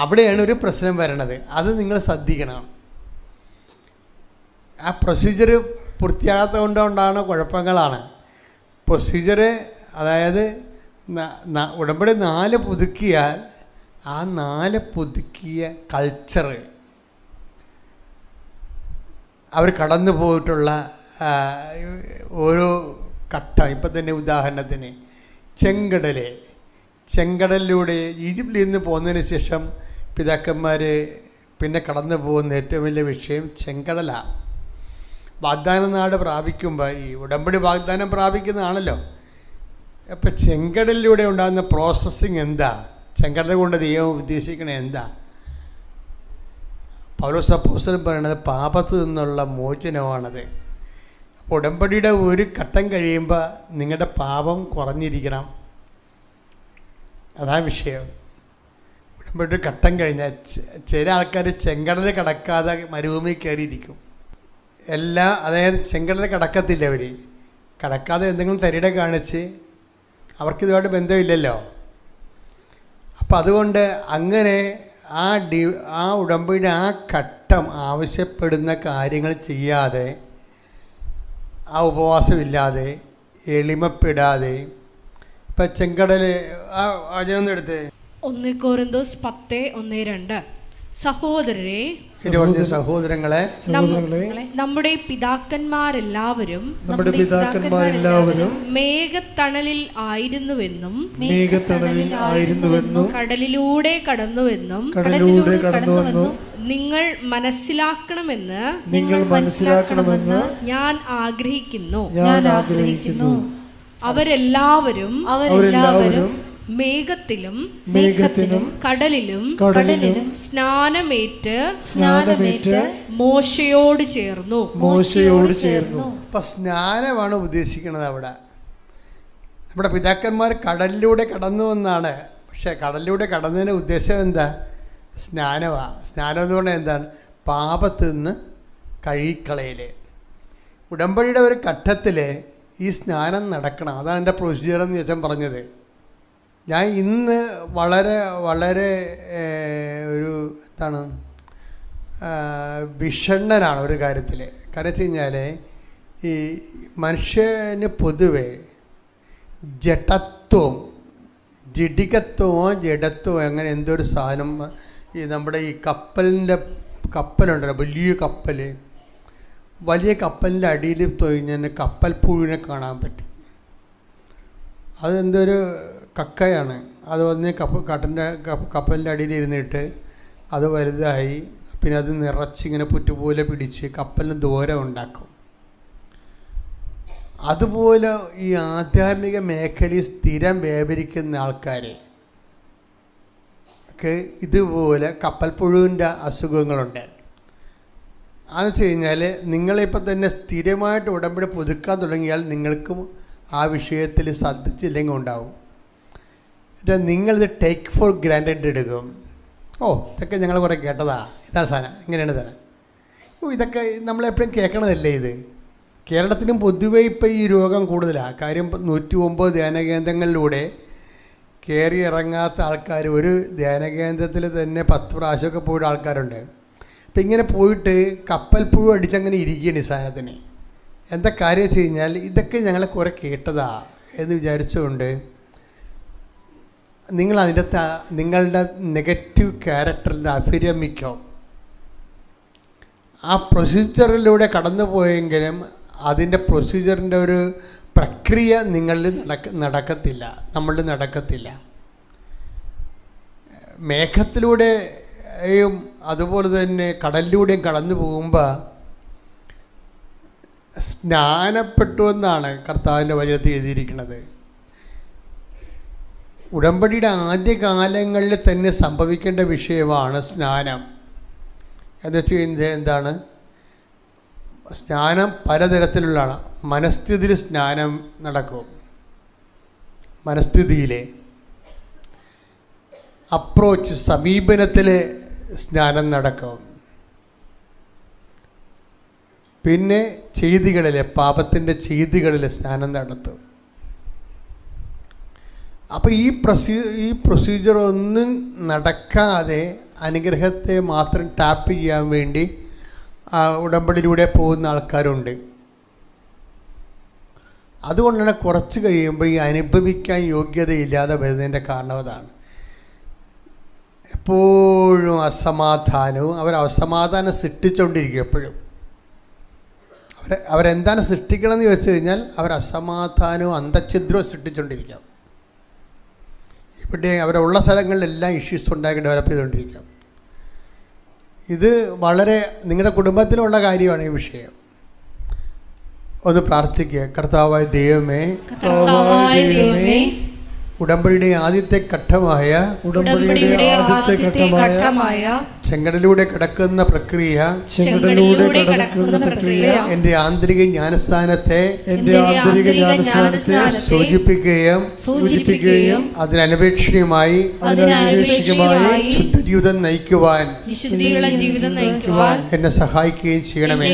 [SPEAKER 1] അവിടെയാണ് ഒരു പ്രശ്നം വരണത്. അത് നിങ്ങൾ ശ്രദ്ധിക്കണം. ആ പ്രൊസീജിയർ പൂർത്തിയാകാത്ത കൊണ്ടുണ്ടാകുന്ന കുഴപ്പങ്ങളാണ്. പ്രൊസീജിയർ അതായത് ഉടമ്പടി 4 പുതുക്കിയാൽ ആ 4 പുതുക്കിയ കൾച്ചർ അവർ കടന്നു പോയിട്ടുള്ള ഓരോ ഘട്ടം. ഇപ്പം തന്നെ ഉദാഹരണത്തിന് ചെങ്കടലിലൂടെ ഈജിപ്തിൽ നിന്ന് പോകുന്നതിന് ശേഷം പിതാക്കന്മാർ പിന്നെ കടന്നു പോകുന്ന ഏറ്റവും വലിയ വിഷയം ചെങ്കടലാണ്. വാഗ്ദാന നാട് പ്രാപിക്കുമ്പോൾ ഈ ഉടമ്പടി വാഗ്ദാനം പ്രാപിക്കുന്നതാണല്ലോ. അപ്പം ചെങ്കടലിലൂടെ ഉണ്ടാകുന്ന പ്രോസസ്സിങ് എന്താ? ചെങ്കടൽ കൊണ്ട് ദൈവം ഉദ്ദേശിക്കണത് എന്താ? പൗലോസ് അപ്പോസ്തലൻ പറയണത് പാപത്തിൽ നിന്നുള്ള മോചനമാണത്. അപ്പോൾ ഉടമ്പടിയുടെ ഒരു ഘട്ടം കഴിയുമ്പോൾ നിങ്ങളുടെ പാപം കുറഞ്ഞിരിക്കണം. അതാ വിഷയം. ഉടമ്പടി ഘട്ടം കഴിഞ്ഞാൽ ചില ആൾക്കാർ ചെങ്കടൽ കടക്കാതെ മരുഭൂമി കയറിയിരിക്കും. അതായത് ചെങ്കടൽ കടക്കത്തില്ല. അവർ കടക്കാതെ എന്തെങ്കിലും തരിട കാണിച്ച് അവർക്കിതുമായിട്ട് ബന്ധമില്ലല്ലോ. അപ്പം അതുകൊണ്ട് അങ്ങനെ ആ ഉടമ്പടിയുടെ ആ ഘട്ടം ആവശ്യപ്പെടുന്ന കാര്യങ്ങൾ ചെയ്യാതെ, ആ ഉപവാസമില്ലാതെ, എളിമപ്പെടാതെ, ഇപ്പം ചെങ്കടൽ ആ വചനം എടുത്ത്
[SPEAKER 2] 1 കൊരിന്തോസ് 10:1-2 സഹോദരരെ,
[SPEAKER 1] സഹോദരങ്ങളെ,
[SPEAKER 2] നമ്മുടെ പിതാക്കന്മാരെല്ലാവരും മേഘത്തണലിൽ ആയിരുന്നുവെന്നും കടലിലൂടെ കടന്നുവെന്നും നിങ്ങൾ മനസ്സിലാക്കണമെന്ന് ഞാൻ ആഗ്രഹിക്കുന്നു. അവരെല്ലാവരും മേഘത്തിലും കടലിലും സ്നാനമേറ്റ് മോശയോട് ചേർന്നു.
[SPEAKER 1] അപ്പൊ സ്നാനമാണ് ഉദ്ദേശിക്കുന്നത് അവിടെ. നമ്മുടെ പിതാക്കന്മാർ കടലിലൂടെ കടന്നു എന്നാണ്. പക്ഷെ കടലിലൂടെ കടന്നതിൻ്റെ ഉദ്ദേശം എന്താ? സ്നാനമാണ്. സ്നാനം എന്ന് പറഞ്ഞാൽ എന്താണ്? പാപത്തിൽ നിന്ന് കഴുകിക്കളയൽ. ഉടമ്പടിയുടെ ഒരു ഘട്ടത്തിൽ ഈ സ്നാനം നടക്കണം. അതാണ് എൻ്റെ പ്രൊസീജിയർ എന്ന് ഞാൻ പറഞ്ഞത്. ഞാൻ ഇന്ന് വളരെ ഒരു വിഷണ്ണനാണ് ഒരു കാര്യത്തിൽ. കാരണം വെച്ച് കഴിഞ്ഞാൽ ഈ മനുഷ്യന് പൊതുവെ ജഡത്വമോ അങ്ങനെ എന്തോ ഒരു സാധനം ഈ നമ്മുടെ ഈ കപ്പലുണ്ടല്ലോ, വലിയ കപ്പലിൻ്റെ അടിയിൽ തൊഴിഞ്ഞ് കപ്പൽ പുഴുവിനെ കാണാൻ പറ്റും. അതെന്തൊരു കക്കയാണ്. അത് വന്ന് കപ്പലിൻ്റെ അടിയിൽ ഇരുന്നിട്ട് അത് വലുതായി പിന്നെ അത് നിറച്ചിങ്ങനെ പുറ്റുപോലെ പിടിച്ച് കപ്പലിന് ദൂരം ഉണ്ടാക്കും. അതുപോലെ ഈ ആധ്യാത്മിക മേഖലയിൽ സ്ഥിരം വ്യാപരിക്കുന്ന ആൾക്കാരെ ഒക്കെ ഇതുപോലെ കപ്പൽ പുഴുവിൻ്റെ അസുഖങ്ങളുണ്ട്. അതെന്ന് വെച്ച് കഴിഞ്ഞാൽ നിങ്ങളിപ്പോൾ തന്നെ സ്ഥിരമായിട്ട് ഉടമ്പടി പുതുക്കാൻ തുടങ്ങിയാൽ നിങ്ങൾക്കും ആ വിഷയത്തിൽ ശ്രദ്ധിച്ചില്ലെങ്കിൽ ഉണ്ടാവും. നിങ്ങളിത് ടേക്ക് ഫോർ ഗ്രാൻഡഡ് എടുക്കും. ഇതൊക്കെ ഞങ്ങൾ കുറേ കേട്ടതാ, ഇതാണ് സാധനം, ഇങ്ങനെയാണ് സാധനം. ഇതൊക്കെ നമ്മളെപ്പോഴും കേൾക്കണതല്ലേ ഇത്. കേരളത്തിനും പൊതുവെ ഇപ്പോൾ ഈ രോഗം കൂടുതലാണ്. കാര്യം 109 ധ്യാനകേന്ദ്രങ്ങളിലൂടെ കയറി ഇറങ്ങാത്ത ആൾക്കാർ ഒരു ധ്യാനകേന്ദ്രത്തിൽ തന്നെ 10 പ്രാവശ്യമൊക്കെ പോയിട്ട് ആൾക്കാരുണ്ട്. അപ്പം ഇങ്ങനെ പോയിട്ട് കപ്പൽ പുഴു അടിച്ചങ്ങനെ ഇരിക്കുകയാണ് ഈ സാധനത്തിന്. എന്താ കാര്യം വെച്ച് കഴിഞ്ഞാൽ ഇതൊക്കെ ഞങ്ങളെ കുറേ കേട്ടതാ എന്ന് വിചാരിച്ചുകൊണ്ട് നിങ്ങളുടെ നെഗറ്റീവ് ക്യാരക്ടറിൽ അഭിരമിക്കും. ആ പ്രൊസീജിയറിലൂടെ കടന്നു പോയെങ്കിലും അതിൻ്റെ പ്രൊസീജിയറിൻ്റെ ഒരു പ്രക്രിയ നമ്മളിൽ നടക്കത്തില്ല. മേഘത്തിലൂടെയും അതുപോലെ തന്നെ കടലിലൂടെയും കടന്നു പോകുമ്പോൾ സ്നാനപ്പെട്ടു എന്നാണ് കർത്താവിൻ്റെ വചനത്തിൽ എഴുതിയിരിക്കുന്നത്. ഉടമ്പടിയുടെ ആദ്യകാലങ്ങളിൽ തന്നെ സംഭവിക്കേണ്ട വിഷയമാണ് സ്നാനം. എന്ന് വെച്ച് കഴിഞ്ഞാൽ എന്താണ്? സ്നാനം പലതരത്തിലുള്ളതാണ്. മനസ്ഥിതിയിൽ സ്നാനം നടക്കും. മനസ്ഥിതിയിലെ അപ്രോച്ച് സമീപനത്തിൽ സ്നാനം നടക്കും. പിന്നെ പാപത്തിൻ്റെ ചെയ്തികളിൽ സ്നാനം നടത്തും. അപ്പോൾ ഈ പ്രൊസീജിയർ ഒന്നും നടക്കാതെ അനുഗ്രഹത്തെ മാത്രം ടാപ്പ് ചെയ്യാൻ വേണ്ടി ഉടമ്പടിയിലൂടെ പോകുന്ന ആൾക്കാരുണ്ട്. അതുകൊണ്ടാണ് കുറച്ച് കഴിയുമ്പോൾ ഈ അനുഭവിക്കാൻ യോഗ്യതയില്ലാതെ വരുന്നതിൻ്റെ കാരണം അതാണ്. എപ്പോഴും അസമാധാനവും, അസമാധാനം സൃഷ്ടിച്ചുകൊണ്ടിരിക്കും എപ്പോഴും. അവരെന്താണ് സൃഷ്ടിക്കണമെന്ന് ചോദിച്ചു കഴിഞ്ഞാൽ അസമാധാനവും അന്തഛിദ്രവും സൃഷ്ടിച്ചുകൊണ്ടിരിക്കാം. ഇവിടെ അവരുള്ള സ്ഥലങ്ങളിലെല്ലാം ഇഷ്യൂസ് ഉണ്ടാക്കി ഡെവലപ്പ് ചെയ്തുകൊണ്ടിരിക്കാം. ഇത് വളരെ നിങ്ങളുടെ കുടുംബത്തിലുള്ള കാര്യമാണ് ഈ വിഷയം. ഒന്ന് പ്രാർത്ഥിക്കുക. കർത്താവായ ദൈവമേ, ഉടമ്പടിയുടെ ആദ്യത്തെ ഘട്ടമായ ചെങ്കടലിലൂടെ കടക്കുന്ന പ്രക്രിയ എൻ്റെ ആന്തരിക ജ്ഞാനസ്ഥാനത്തെ സൂചിപ്പിക്കുകയും അതിനപേക്ഷണീയമായി ശുദ്ധജീവിതം നയിക്കുവാൻ എന്നെ സഹായിക്കുകയും ചെയ്യണമേ.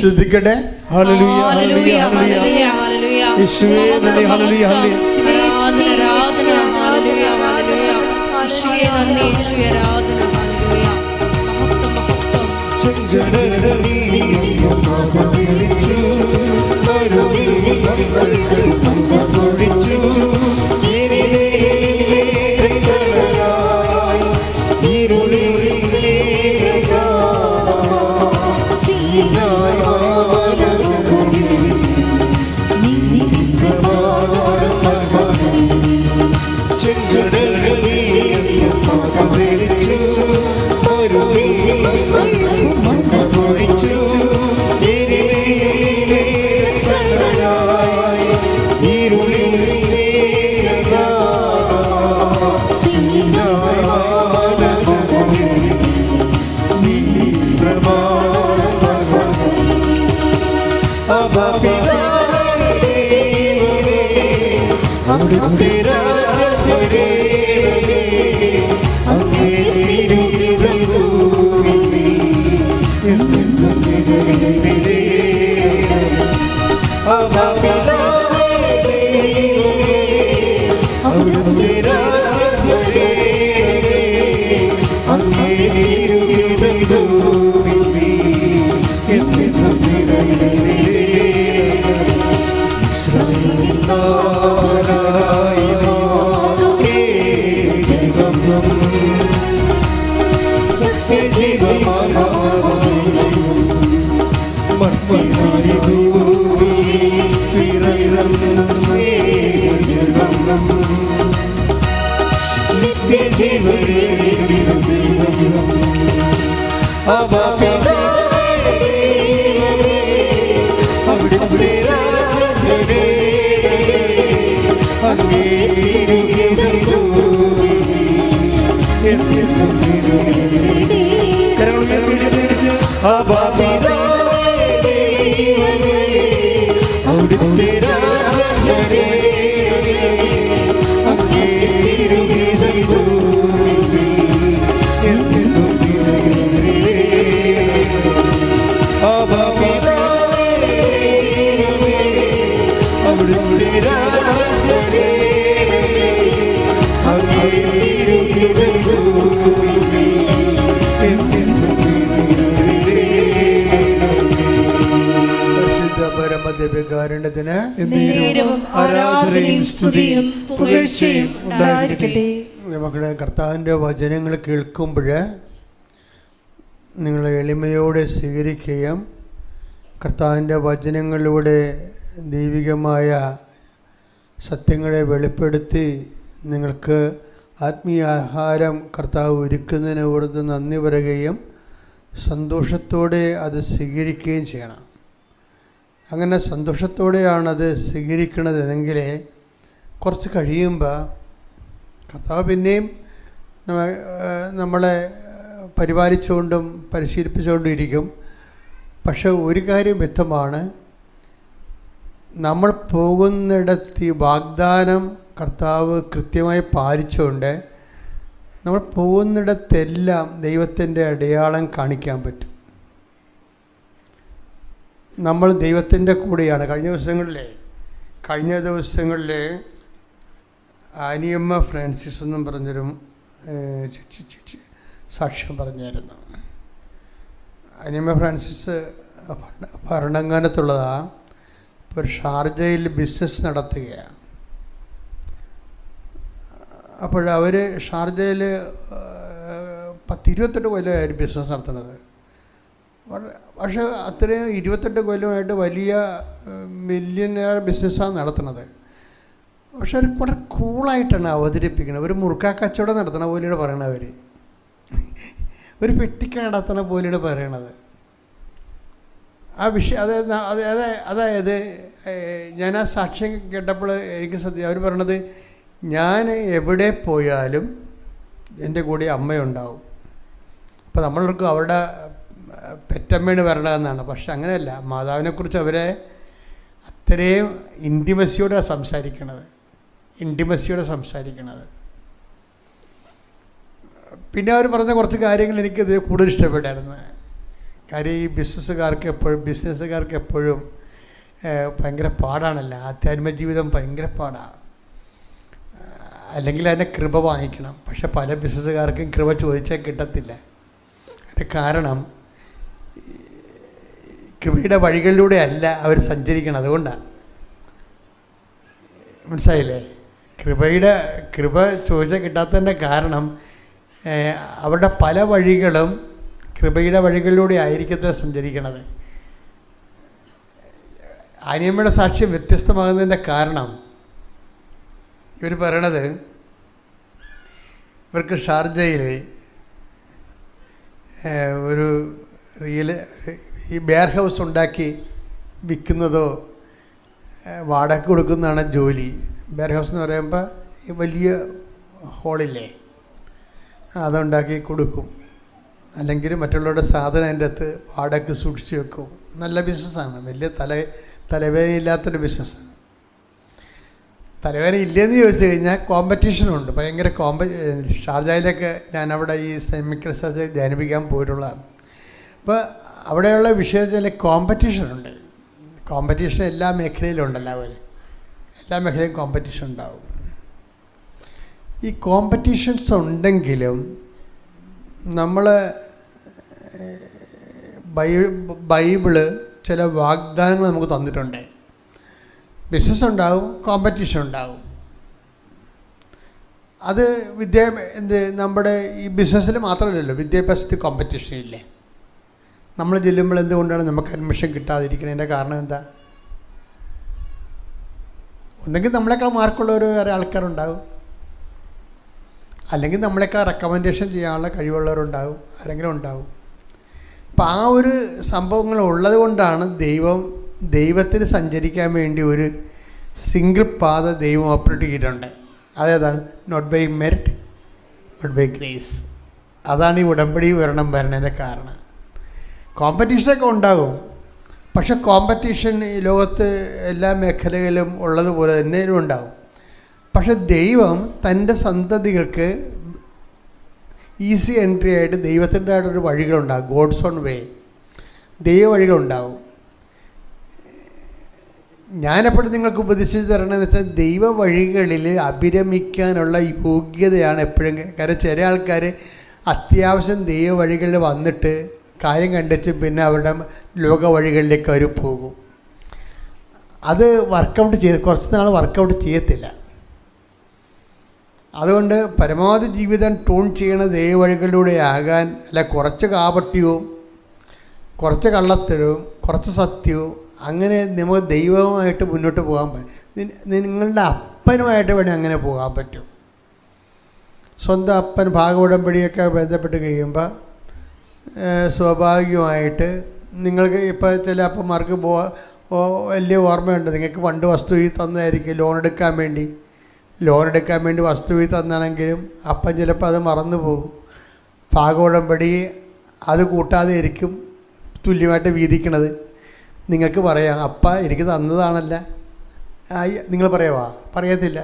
[SPEAKER 1] ശ്രുതികടെ
[SPEAKER 3] ഹല്ലേലൂയ ഹല്ലേലൂയ ഹല്ലേലൂയ ഹല്ലേലൂയ യേശുവേ നന്ദി ഹല്ലേലൂയ ഹല്ലേലൂയ ആരാധന ഹല്ലേലൂയ ഹല്ലേലൂയ യേശുവേ നന്ദി യേശുവേ ആരാധന ഹല്ലേലൂയ മഹത്വം മഹത്വം ചെഞ്ചടലി മഹത്വമിച്ചു വരുവി മഹത്വമിച്ചു നീരിലേ കടലായി നീരുളിലേ സീനായി
[SPEAKER 1] മക്കളെ, കർത്താവിൻ്റെ വചനങ്ങൾ കേൾക്കുമ്പോൾ നിങ്ങൾ എളിമയോടെ സ്വീകരിക്കുകയും കർത്താവിൻ്റെ വചനങ്ങളിലൂടെ ദൈവികമായ സത്യങ്ങളെ വെളിപ്പെടുത്തി നിങ്ങൾക്ക് ആത്മീയാഹാരം കർത്താവ് ഒരുക്കുന്നതിന് ഓർത്ത് നന്ദി പറയുകയും സന്തോഷത്തോടെ അത് സ്വീകരിക്കുകയും ചെയ്യണം. അങ്ങനെ സന്തോഷത്തോടെയാണത് സ്വീകരിക്കണതെങ്കിൽ കുറച്ച് കഴിയുമ്പോൾ കർത്താവ് പിന്നെയും നമ്മളെ പരിപാലിച്ചുകൊണ്ടും പരിശീലിപ്പിച്ചുകൊണ്ടും ഇരിക്കും. പക്ഷെ ഒരു കാര്യം വ്യക്തമാണ്, നമ്മൾ പോകുന്നിടത്ത് ഈ വാഗ്ദാനം കർത്താവ് കൃത്യമായി പാലിച്ചുകൊണ്ട് നമ്മൾ പോകുന്നിടത്തെല്ലാം ദൈവത്തിൻ്റെ അടയാളം കാണിക്കാൻ പറ്റും. നമ്മൾ ദൈവത്തിൻ്റെ കൂടെയാണ്. കഴിഞ്ഞ ദിവസങ്ങളിൽ ആനിയമ്മ ഫ്രാൻസിസ് എന്നും പറഞ്ഞൊരു സാക്ഷ്യം പറഞ്ഞായിരുന്നു. അനിമ ഫ്രാൻസിസ് ഭരണങ്ങാനത്തുള്ളതാണ്. ഇപ്പോൾ ഒരു ഷാർജയിൽ ബിസിനസ് നടത്തുകയാണ്. അപ്പോഴവർ ഷാർജയിൽ 28 കൊല്ലമായിട്ട് ബിസിനസ് നടത്തുന്നത്. പക്ഷേ അത്രയും 28 കൊല്ലമായിട്ട് വലിയ മില്യനെയർ ബിസിനസ്സാണ് നടത്തുന്നത്. പക്ഷെ അവർ വളരെ കൂളായിട്ടാണ് അവതരിപ്പിക്കുന്നത്. ഒരു മുറുക്കാ കച്ചവടം നടത്തണ പോലെയാണ് പറയണത്. അവർ ഒരു പെട്ടിക്ക നടത്തണ പോലെയാണ് പറയണത്. ആ വിഷയം അതായത് ഞാൻ ആ സാക്ഷ്യം കേട്ടപ്പോൾ എനിക്ക് അവർ പറയണത്, ഞാൻ എവിടെ പോയാലും എൻ്റെ കൂടെ അമ്മയുണ്ടാവും. അപ്പോൾ നമ്മൾക്ക് അവരുടെ പെറ്റമ്മയാണ് വരണമെന്നാണ്. പക്ഷെ അങ്ങനെയല്ല. മാതാവിനെക്കുറിച്ച് അവരെ അത്രയും ഇൻറ്റിമസിയോടെ സംസാരിക്കണത്. പിന്നെ അവർ പറഞ്ഞ കുറച്ച് കാര്യങ്ങൾ എനിക്കത് കൂടുതൽ ഇഷ്ടപ്പെട്ടായിരുന്നു. കാര്യം ഈ ബിസിനസ്സുകാർക്ക് എപ്പോഴും ഭയങ്കര പാടാണല്ലോ. ആധ്യാത്മിക ജീവിതം ഭയങ്കര പാടാണ്. അല്ലെങ്കിൽ അതിൻ്റെ കൃപ വാങ്ങിക്കണം. പക്ഷെ പല ബിസിനസ്സുകാർക്കും കൃപ ചോദിച്ചാൽ കിട്ടത്തില്ല. അതിൻ്റെ കാരണം കൃപയുടെ വഴികളിലൂടെ അല്ല അവർ സഞ്ചരിക്കണം. അതുകൊണ്ടാണ്. മനസ്സിലായില്ലേ? കൃപ ചോദിച്ചാൽ കിട്ടാത്തതിൻ്റെ കാരണം അവരുടെ പല വഴികളും കൃപയുടെ വഴികളിലൂടെ ആയിരിക്കത്തില്ല സഞ്ചരിക്കണത്. ആനിയമ്മയുടെ സാക്ഷ്യം വ്യത്യസ്തമാകുന്നതിൻ്റെ കാരണം ഇവർ പറയണത്, ഇവർക്ക് ഷാർജയിൽ ഒരു ഈ ബെയർ ഹൗസ് ഉണ്ടാക്കി വിൽക്കുന്നതോ വാടക കൊടുക്കുന്നതാണ് ജോലി. ബെയർ ഹൗസ് എന്ന് പറയുമ്പോൾ ഈ വലിയ ഹോളില്ലേ, അതുണ്ടാക്കി കൊടുക്കും. അല്ലെങ്കിൽ മറ്റുള്ളവരുടെ സാധനം അതിൻ്റെ അകത്ത് വാടകയ്ക്ക് സൂക്ഷിച്ച് വെക്കും. നല്ല ബിസിനസ്സാണ്. വലിയ തലവേദനയില്ലാത്തൊരു ബിസിനസ്സാണ്. തലവേദന ഇല്ലയെന്ന് ചോദിച്ചു കഴിഞ്ഞാൽ കോമ്പറ്റീഷനുണ്ട്. ഭയങ്കര ഷാർജയിലൊക്കെ ഞാനവിടെ ഈ സെമിക് റിസർച്ച് ധ്യാനിപ്പിക്കാൻ പോയിട്ടുള്ളതാണ്. അപ്പോൾ അവിടെയുള്ള വിഷയത്തിൽ കോമ്പറ്റീഷനുണ്ട്. കോമ്പറ്റീഷൻ എല്ലാ മേഖലയിലും ഉണ്ടല്ലോ. എല്ലാ മേഖലയിലും കോമ്പറ്റീഷൻ ഉണ്ടാവും. ഈ കോമ്പറ്റീഷൻസ് ഉണ്ടെങ്കിലും നമ്മൾ ബൈബിള് ചില വാഗ്ദാനങ്ങൾ നമുക്ക് തന്നിട്ടുണ്ട്. ബിസിനസ് ഉണ്ടാവും, കോമ്പറ്റീഷൻ ഉണ്ടാവും. അത് നമ്മുടെ ഈ ബിസിനസ്സിൽ മാത്രമല്ലല്ലോ, വിദ്യാഭ്യാസത്തിൽ കോമ്പറ്റീഷൻ ഇല്ലേ? നമ്മൾ ചെല്ലുമ്പോൾ എന്തുകൊണ്ടാണ് നമുക്ക് അഡ്മിഷൻ കിട്ടാതിരിക്കുന്നതിൻ്റെ കാരണം എന്താ? ഒന്നെങ്കിൽ നമ്മളെക്കാൾ മാർക്കുള്ളവർ വേറെ ആൾക്കാരുണ്ടാവും, അല്ലെങ്കിൽ നമ്മളെക്കാൾ റെക്കമെൻഡേഷൻ ചെയ്യാനുള്ള കഴിവുള്ളവരുണ്ടാവും, ആരെങ്കിലും ഉണ്ടാവും. അപ്പം ആ ഒരു സംഭവങ്ങൾ ഉള്ളത് കൊണ്ടാണ് ദൈവത്തിന് സഞ്ചരിക്കാൻ വേണ്ടി ഒരു സിംഗിൾ പാത ദൈവം ഓപ്പറേറ്റ് ചെയ്തിട്ടുണ്ട്. അതേതാണ്? Not by merit but by grace. അതാണ് ഈ ഉടമ്പടി വരണതിൻ്റെ കാരണം. കോമ്പറ്റീഷനൊക്കെ ഉണ്ടാകും. പക്ഷെ കോമ്പറ്റീഷൻ ഈ ലോകത്ത് എല്ലാ മേഖലകളിലും ഉള്ളതുപോലെ തന്നെ ഉണ്ടാകും. പക്ഷെ ദൈവം തൻ്റെ സന്തതികൾക്ക് ഈസി എൻട്രി ആയിട്ട് ദൈവത്തിൻ്റെ ആയിട്ടൊരു വഴികളുണ്ടാകും. ഗോഡ്സ് ഓൺ വേ, ദൈവ വഴികളുണ്ടാവും. ഞാനെപ്പോഴും നിങ്ങൾക്ക് ഉപദേശിച്ച് തരണമെന്ന് വെച്ചാൽ ദൈവ വഴികളിൽ അഭിരമിക്കാനുള്ള യോഗ്യതയാണ് എപ്പോഴും. കാരണം ചില ആൾക്കാർ അത്യാവശ്യം ദൈവ വഴികളിൽ വന്നിട്ട് കാര്യം കണ്ടിച്ച് പിന്നെ അവരുടെ ലോക വഴികളിലേക്ക് അവർ പോകും. അത് കുറച്ച് നാൾ വർക്കൗട്ട് ചെയ്യത്തില്ല. അതുകൊണ്ട് പരമാവധി ജീവിതം ട്യൂൺ ചെയ്യണ ദൈവ വഴികളിലൂടെ ആകാൻ, അല്ല കുറച്ച് കാപട്യവും കുറച്ച് കള്ളത്തരവും കുറച്ച് സത്യവും, അങ്ങനെ നമുക്ക് ദൈവവുമായിട്ട് മുന്നോട്ട് പോകാൻ പറ്റും. നിങ്ങളുടെ അപ്പനുമായിട്ട് വേണേൽ അങ്ങനെ പോകാൻ പറ്റും. സ്വന്തം അപ്പൻ ഭാഗോടമ്പടിയൊക്കെ ബന്ധപ്പെട്ട് കഴിയുമ്പോൾ സ്വാഭാവികമായിട്ട് നിങ്ങൾക്ക് ഇപ്പോൾ ചില അപ്പന്മാർക്ക് വലിയ ഓർമ്മയുണ്ട്. നിങ്ങൾക്ക് പണ്ട് വസ്തു തന്നതായിരിക്കും ലോൺ എടുക്കാൻ വേണ്ടി വസ്തു തന്നാണെങ്കിലും അപ്പൻ ചിലപ്പോൾ അത് മറന്നു പോകും. ഭാഗോടമ്പടി അത് കൂട്ടാതെ ആയിരിക്കും തുല്യമായിട്ട് വീതിക്കണത്. നിങ്ങൾക്ക് പറയാം, അപ്പ എനിക്ക് തന്നതാണല്ല. നിങ്ങൾ പറയത്തില്ല.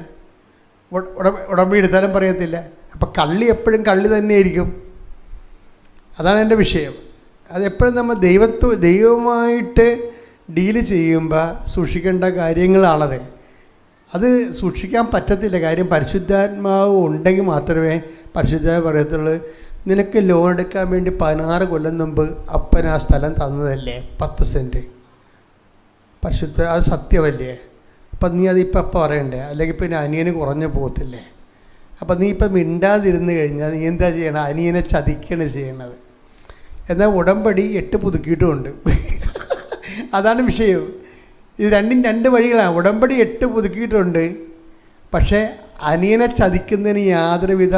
[SPEAKER 1] ഉടമ്പടി എടുത്താലും പറയത്തില്ല. അപ്പം കള്ളി എപ്പോഴും കള്ളി തന്നെയായിരിക്കും. അതാണ് എൻ്റെ വിഷയം. അതെപ്പോഴും നമ്മൾ ദൈവവുമായിട്ട് ഡീല് ചെയ്യുമ്പോൾ സൂക്ഷിക്കേണ്ട കാര്യങ്ങളാണത്. അത് സൂക്ഷിക്കാൻ പറ്റത്തില്ല. കാര്യം പരിശുദ്ധാത്മാവ് ഉണ്ടെങ്കിൽ മാത്രമേ പരിശുദ്ധ പറയത്തുള്ളത്, നിനക്ക് ലോൺ എടുക്കാൻ വേണ്ടി 16 കൊല്ലം മുമ്പ് അപ്പൻ ആ സ്ഥലം തന്നതല്ലേ 10 സെൻറ്റ്. പരിശുദ്ധ അത് സത്യമല്ലേ? അപ്പം നീ അതിപ്പോൾ അപ്പം പറയണ്ടേ? അല്ലെങ്കിൽ പിന്നെ അനിയന് കുറഞ്ഞു പോകത്തില്ലേ? അപ്പം നീ ഇപ്പം മിണ്ടാതിരുന്ന് കഴിഞ്ഞാൽ നീ എന്താ ചെയ്യണം? അനിയനെ ചതിക്കാണ് ചെയ്യണത്. എന്നാൽ ഉടമ്പടി 8 പുതുക്കിയിട്ടുമുണ്ട്. അതാണ് വിഷയം. ഇത് രണ്ടും 2 വഴികളാണ്. ഉടമ്പടി 8 പുതുക്കിയിട്ടുണ്ട്, പക്ഷേ അനിയനെ ചതിക്കുന്നതിന് യാതൊരുവിധ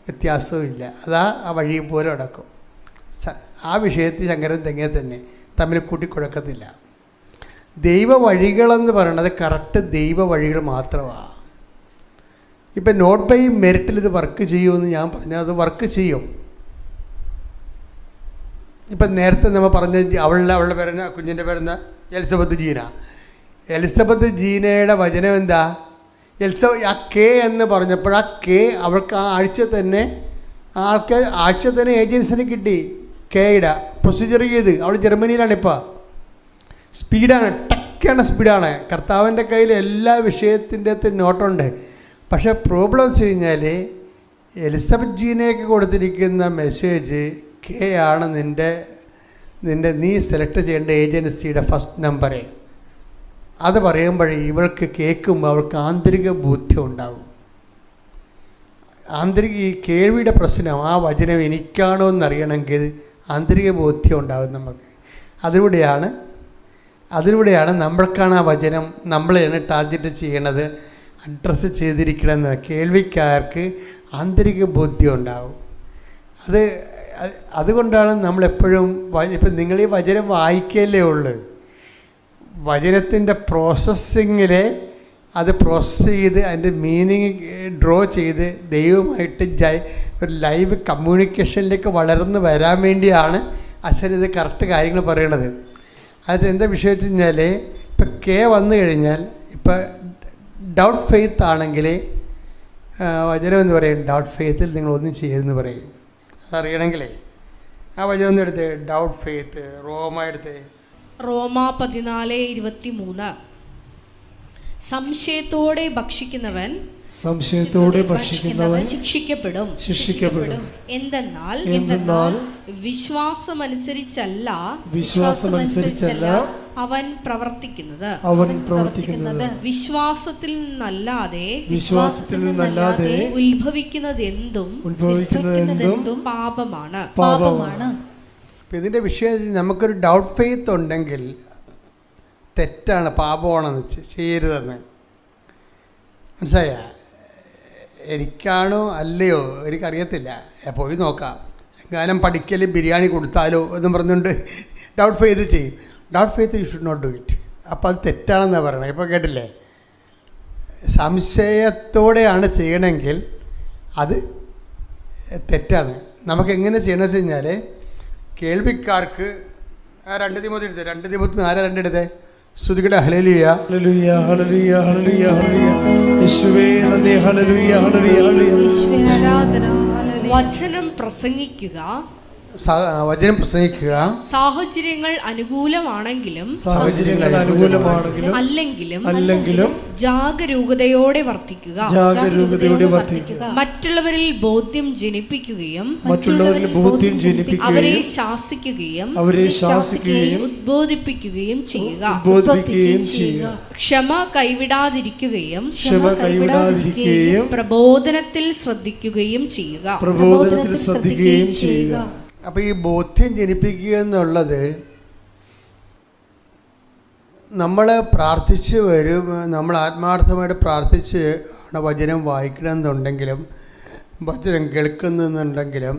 [SPEAKER 1] വ്യത്യാസവും ഇല്ല. അതാ ആ വഴി പോലെ നടക്കും. ആ വിഷയത്തിൽ ശങ്കരൻ തെങ്ങേ തന്നെ തമ്മിൽ കൂട്ടിക്കുഴക്കത്തില്ല. ദൈവ വഴികളെന്ന് പറയുന്നത് കറക്റ്റ് ദൈവ വഴികൾ മാത്രമാണ്. ഇപ്പം നോട്ട് ബൈ മെറിറ്റിൽ ഇത് വർക്ക് ചെയ്യുമെന്ന് ഞാൻ പറഞ്ഞാൽ അത് വർക്ക് ചെയ്യും. ഇപ്പം നേരത്തെ നമ്മൾ പറഞ്ഞ അവളുടെ പേരെന്ന കുഞ്ഞിൻ്റെ പേരെന്ന എലിസബത്ത് ജീന. എലിസബത്ത് ജീനയുടെ വചനം എന്താ? ആ കെ എന്ന് പറഞ്ഞപ്പോൾ ആ കെ അവൾക്ക് ആ ആഴ്ച തന്നെ ഏജൻസിന് കിട്ടി. കെയുടെ പ്രൊസീജിയർ ചെയ്ത് അവൾ ജർമ്മനിയിലാണിപ്പോൾ. സ്പീഡാണ്, ടക്കാണ് സ്പീഡാണ്. കർത്താവിൻ്റെ കയ്യിൽ എല്ലാ വിഷയത്തിൻ്റെ അകത്ത് നോട്ടുണ്ട്. പക്ഷേ പ്രോബ്ലം വെച്ച് കഴിഞ്ഞാൽ എലിസബത്ത് ജീനയ്ക്ക് കൊടുത്തിരിക്കുന്ന മെസ്സേജ് കെ ആണ് നീ സെലക്ട് ചെയ്യേണ്ട ഏജൻസിയുടെ ഫസ്റ്റ് നമ്പറേ. അത് പറയുമ്പോഴേ ഇവൾക്ക് കേൾക്കുമ്പോൾ അവൾക്ക് ആന്തരിക ബോധ്യം ഉണ്ടാവും. ഈ കേൾവിയുടെ പ്രശ്നം, ആ വചനം എനിക്കാണോ എന്നറിയണമെങ്കിൽ ആന്തരിക ബോധ്യം ഉണ്ടാകും നമുക്ക്. അതിലൂടെയാണ് നമ്മൾക്കാണ് ആ വചനം നമ്മളെയാണ് ടാർഗറ്റ് ചെയ്യണത്, അഡ്രസ്സ് ചെയ്തിരിക്കണമെന്ന് കേൾവിക്കാർക്ക് ആന്തരിക ബോധ്യം ഉണ്ടാവും. അതുകൊണ്ടാണ് നമ്മളെപ്പോഴും ഇപ്പം നിങ്ങൾ ഈ വചനം വായിക്കല്ലേ ഉള്ളൂ. വചനത്തിൻ്റെ പ്രോസസ്സിങ്ങിൽ അത് പ്രോസസ്സ് ചെയ്ത് അതിൻ്റെ മീനിങ് ഡ്രോ ചെയ്ത് ദൈവമായിട്ട് ഒരു ലൈവ് കമ്മ്യൂണിക്കേഷനിലേക്ക് വളർന്നു വരാൻ വേണ്ടിയാണ് അച്ഛൻ ഇത് കറക്റ്റ് കാര്യങ്ങൾ പറയണത്. അത് എന്താ വിഷയം വെച്ച് കഴിഞ്ഞാൽ, ഇപ്പം കെ വന്നു കഴിഞ്ഞാൽ, ഇപ്പം ഡൗട്ട് ഫെയ്ത്ത് ആണെങ്കിൽ വചനം എന്ന് പറയും, ഡൗട്ട് ഫെയ്ത്തിൽ നിങ്ങളൊന്നും ചെയ്തെന്ന് പറയും. അതറിയണമെങ്കിലേ ആ വചനം ഒന്ന് എടുത്തേ. ഡൗട്ട് ഫെയ്ത്ത് റോമ 14:23. സംശയത്തോടെ ഭക്ഷിക്കുന്നവൻ ശിക്ഷിക്കപ്പെടും. എന്തെന്നാൽ വിശ്വാസമനുസരിച്ചല്ല അവൻ പ്രവർത്തിക്കുന്നത്. വിശ്വാസത്തിൽ നിന്നല്ലാതെ ഉത്ഭവിക്കുന്നതെന്തും പാപമാണ്. ഇപ്പം ഇതിൻ്റെ വിഷയം നമുക്കൊരു ഡൗട്ട് ഫെയ്ത്ത് ഉണ്ടെങ്കിൽ തെറ്റാണ്, പാപമാണെന്ന് ചെയ്യരുതെന്ന് മനസ്സിലായ. എനിക്കാണോ അല്ലയോ എനിക്കറിയത്തില്ല, പോയി നോക്കാം, എങ്ങാനും പഠിക്കൽ ബിരിയാണി കൊടുത്താലോ എന്നും പറഞ്ഞുകൊണ്ട് ഡൗട്ട് ഫെയ്ത്ത് ചെയ്യും. Doubt faith you should not do it. അപ്പോൾ അത് തെറ്റാണെന്നാണ് പറയണത്. ഇപ്പോൾ കേട്ടില്ലേ? സംശയത്തോടെയാണ് ചെയ്യണമെങ്കിൽ അത് തെറ്റാണ്. നമുക്കെങ്ങനെ ചെയ്യണമെന്ന് വെച്ച് കഴിഞ്ഞാൽ, കേൾവിക്കാർക്ക് 2 തിമോത്തി 4:2 സ്തുതിക്കട്ടെ. ഹല്ലേലൂയ ഹല്ലേലൂയ ഹല്ലേലൂയ ഹല്ലേലൂയ ഹല്ലേലൂയ. യേശുവേ നന്ദി. ഹല്ലേലൂയ ഹല്ലേലൂയ ഹല്ലേലൂയ. യേശുവേ ആരാധന.
[SPEAKER 2] വചനം പ്രസംഗിക്കുക. സാഹചര്യങ്ങൾ അനുകൂലമാണെങ്കിലും അല്ലെങ്കിലും ജാഗരൂകതയോടെ വർത്തിക്കുക. മറ്റുള്ളവരിൽ ബോധ്യം ജനിപ്പിക്കുകയും അവരെ ശാസിക്കുകയും ഉദ്ബോധിപ്പിക്കുകയും ചെയ്യുക. ക്ഷമ കൈവിടാതിരിക്കുകയും പ്രബോധനത്തിൽ ശ്രദ്ധിക്കുകയും ചെയ്യുക.
[SPEAKER 1] അപ്പോൾ ഈ ബോധ്യം ജനിപ്പിക്കുക എന്നുള്ളത് നമ്മൾ പ്രാർത്ഥിച്ച് വരും, നമ്മൾ ആത്മാർത്ഥമായിട്ട് പ്രാർത്ഥിച്ച് ആണ് വചനം വായിക്കണമെന്നുണ്ടെങ്കിലും വചനം കേൾക്കുന്നുണ്ടെങ്കിലും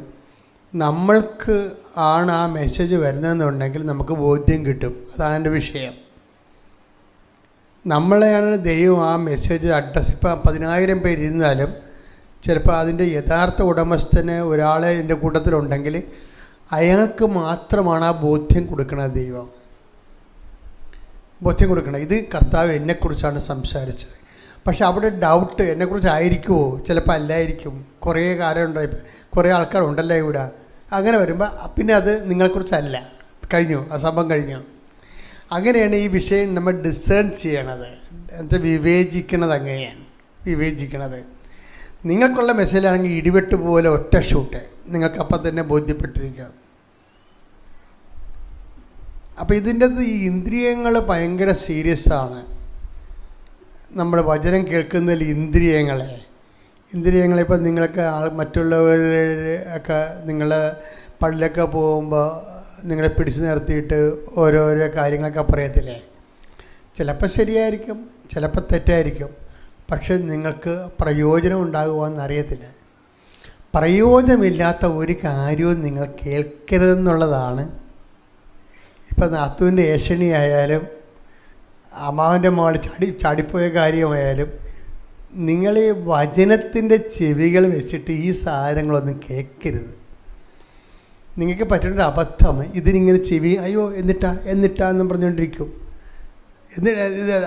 [SPEAKER 1] നമ്മൾക്ക് ആണ് ആ മെസ്സേജ് വരുന്നതെന്നുണ്ടെങ്കിൽ നമുക്ക് ബോധ്യം കിട്ടും. അതാണ് എൻ്റെ വിഷയം. നമ്മളെയാണ് ദൈവം ആ മെസ്സേജ് അഡ്രസ്സ്. ഇപ്പോൾ 10,000 പേര് ഇരുന്നാലും ചിലപ്പോൾ അതിൻ്റെ യഥാർത്ഥ ഉടമസ്ഥന് ഒരാളെ എൻ്റെ കൂട്ടത്തിലുണ്ടെങ്കിൽ അയാൾക്ക് മാത്രമാണ് ആ ബോധ്യം കൊടുക്കുന്നത്. ദൈവം ബോധ്യം കൊടുക്കണം. ഇത് കർത്താവ് എന്നെക്കുറിച്ചാണ് സംസാരിച്ചത്. പക്ഷെ അവിടെ ഡൗട്ട് എന്നെക്കുറിച്ചായിരിക്കുമോ? ചിലപ്പോൾ അല്ലായിരിക്കും. കുറേ കാലമുണ്ടായി, കുറേ ആൾക്കാരുണ്ടല്ലോ ഇവിടെ. അങ്ങനെ വരുമ്പോൾ പിന്നെ അത് നിങ്ങളെക്കുറിച്ചല്ല, കഴിഞ്ഞു, ആ സംഭവം കഴിഞ്ഞു. അങ്ങനെയാണ് ഈ വിഷയം നമ്മൾ ഡിസേൺ ചെയ്യണത്, വിവേചിക്കണത്. അങ്ങനെയാണ് വിവേചിക്കണത്. നിങ്ങൾക്കുള്ള മെസ്സേജാണെങ്കിൽ ഇടിവെട്ട് പോലെ ഒറ്റ ഷൂട്ട്, നിങ്ങൾക്കപ്പം തന്നെ ബോധ്യപ്പെട്ടിരിക്കാം. അപ്പോൾ ഇതിൻ്റെ ഈ ഇന്ദ്രിയങ്ങൾ ഭയങ്കര സീരിയസ് ആണ്. നമ്മുടെ വചനം കേൾക്കുന്നതിൽ ഇന്ദ്രിയങ്ങളിപ്പോൾ നിങ്ങൾക്ക് മറ്റുള്ളവരൊക്കെ നിങ്ങൾ പള്ളിയിലൊക്കെ പോകുമ്പോൾ നിങ്ങളെ പിടിച്ചു നിർത്തിയിട്ട് ഓരോരോ കാര്യങ്ങളൊക്കെ പറയത്തില്ലേ? ചിലപ്പോൾ ശരിയായിരിക്കും, ചിലപ്പോൾ തെറ്റായിരിക്കും, പക്ഷെ നിങ്ങൾക്ക് പ്രയോജനം ഉണ്ടാകുവാന്ന് അറിയത്തില്ല. പ്രയോജനമില്ലാത്ത ഒരു കാര്യവും നിങ്ങൾ കേൾക്കരുതെന്നുള്ളതാണ്. ഇപ്പം നാത്തൂൻ്റെ ഏഷണി ആയാലും അമ്മാവൻ്റെ മകൾ ചാടിപ്പോയ കാര്യമായാലും നിങ്ങൾ ഈ വചനത്തിൻ്റെ ചെവികൾ വെച്ചിട്ട് ഈ സാധനങ്ങളൊന്നും കേൾക്കരുത്. നിങ്ങൾക്ക് പറ്റുന്നൊരു അബദ്ധം ഇതിനിങ്ങനെ ചെവി അയ്യോ എന്നിട്ടാന്നും പറഞ്ഞുകൊണ്ടിരിക്കും.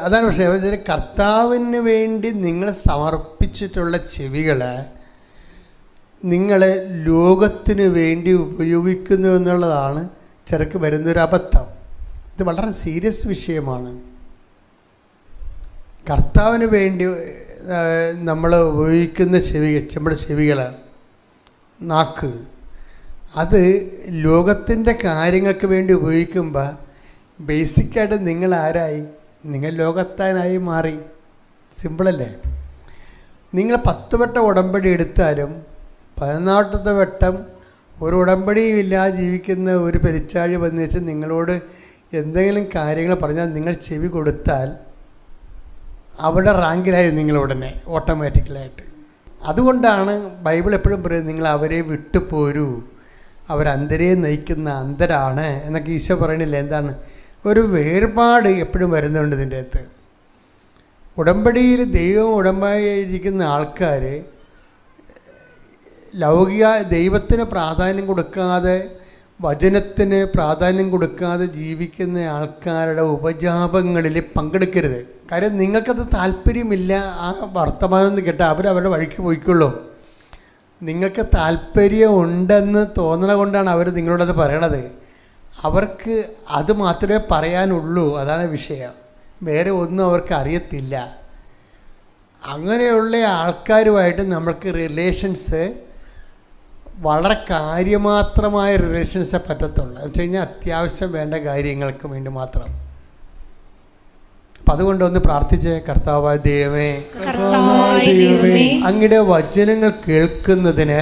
[SPEAKER 1] അതാണ് പക്ഷേ കർത്താവിന് വേണ്ടി നിങ്ങൾ സമർപ്പിച്ചിട്ടുള്ള ചെവികൾ നിങ്ങൾ ലോകത്തിന് വേണ്ടി ഉപയോഗിക്കുന്നു എന്നുള്ളതാണ് ചിലർക്ക് വരുന്നൊരു അബദ്ധം. ഇത് വളരെ സീരിയസ് വിഷയമാണ്. കർത്താവിന് വേണ്ടി നമ്മൾ ഉപയോഗിക്കുന്ന നമ്മുടെ ചെവികൾ, നാക്ക്, അത് ലോകത്തിൻ്റെ കാര്യങ്ങൾക്ക് വേണ്ടി ഉപയോഗിക്കുമ്പോൾ ബേസിക്കായിട്ട് നിങ്ങൾ ആരായി? നിങ്ങൾ ലോകത്താനായി മാറി. സിമ്പിളല്ലേ? നിങ്ങൾ 10 വട്ടം ഉടമ്പടി എടുത്താലും 14ാമത്തെ വട്ടം ഒരു ഉടമ്പടിയും ഇല്ലാതെ ജീവിക്കുന്ന ഒരു പെരിച്ചാഴി വന്നു വെച്ച് നിങ്ങളോട് എന്തെങ്കിലും കാര്യങ്ങൾ പറഞ്ഞാൽ നിങ്ങൾ ചെവി കൊടുത്താൽ അവിടെ റാങ്കിലായി നിങ്ങളുടനെ ഓട്ടോമാറ്റിക്കലായിട്ട്. അതുകൊണ്ടാണ് ബൈബിൾ എപ്പോഴും പറയുന്നത് നിങ്ങൾ അവരെ വിട്ടുപോരൂ, അവരന്തരെ നയിക്കുന്ന അന്തരാണ് എന്നൊക്കെ ഈശോ പറയണില്ല. എന്താണ്? ഒരു വേർപാട് എപ്പോഴും വരുന്നുണ്ട് ഇതിൻ്റെ അകത്ത്. ഉടമ്പടിയിൽ ദൈവം ഉടമ്പായിരിക്കുന്ന ആൾക്കാർ ലൗകിക ദൈവത്തിന് പ്രാധാന്യം കൊടുക്കാതെ, വചനത്തിന് പ്രാധാന്യം കൊടുക്കാതെ ജീവിക്കുന്ന ആൾക്കാരുടെ ഉപജാപങ്ങളിൽ പങ്കെടുക്കരുത്. കാര്യം നിങ്ങൾക്കത് താല്പര്യമില്ല. ആ വർത്തമാനം കേട്ടാൽ അവരവരുടെ വഴിക്ക് പോയിക്കൊള്ളും. നിങ്ങൾക്ക് താല്പര്യം ഉണ്ടെന്ന് തോന്നണ കൊണ്ടാണ് അവർ നിങ്ങളോടത് പറയണത്. അവർക്ക് അത് മാത്രമേ പറയാനുള്ളൂ. അതാണ് വിഷയം. വേറെ ഒന്നും അവർക്ക് അറിയത്തില്ല. അങ്ങനെയുള്ള ആൾക്കാരുമായിട്ട് നമ്മൾക്ക് റിലേഷൻസ് വളരെ കാര്യമാത്രമായ റിലേഷൻസേ പറ്റത്തുള്ളൂ. എന്ന് വെച്ച് കഴിഞ്ഞാൽ അത്യാവശ്യം വേണ്ട കാര്യങ്ങൾക്ക് വേണ്ടി മാത്രം. അപ്പം അതുകൊണ്ടൊന്ന് പ്രാർത്ഥിച്ചേ. കർത്താവായ ദൈവമേ, അങ്ങയുടെ വചനങ്ങൾ കേൾക്കുന്നതിന്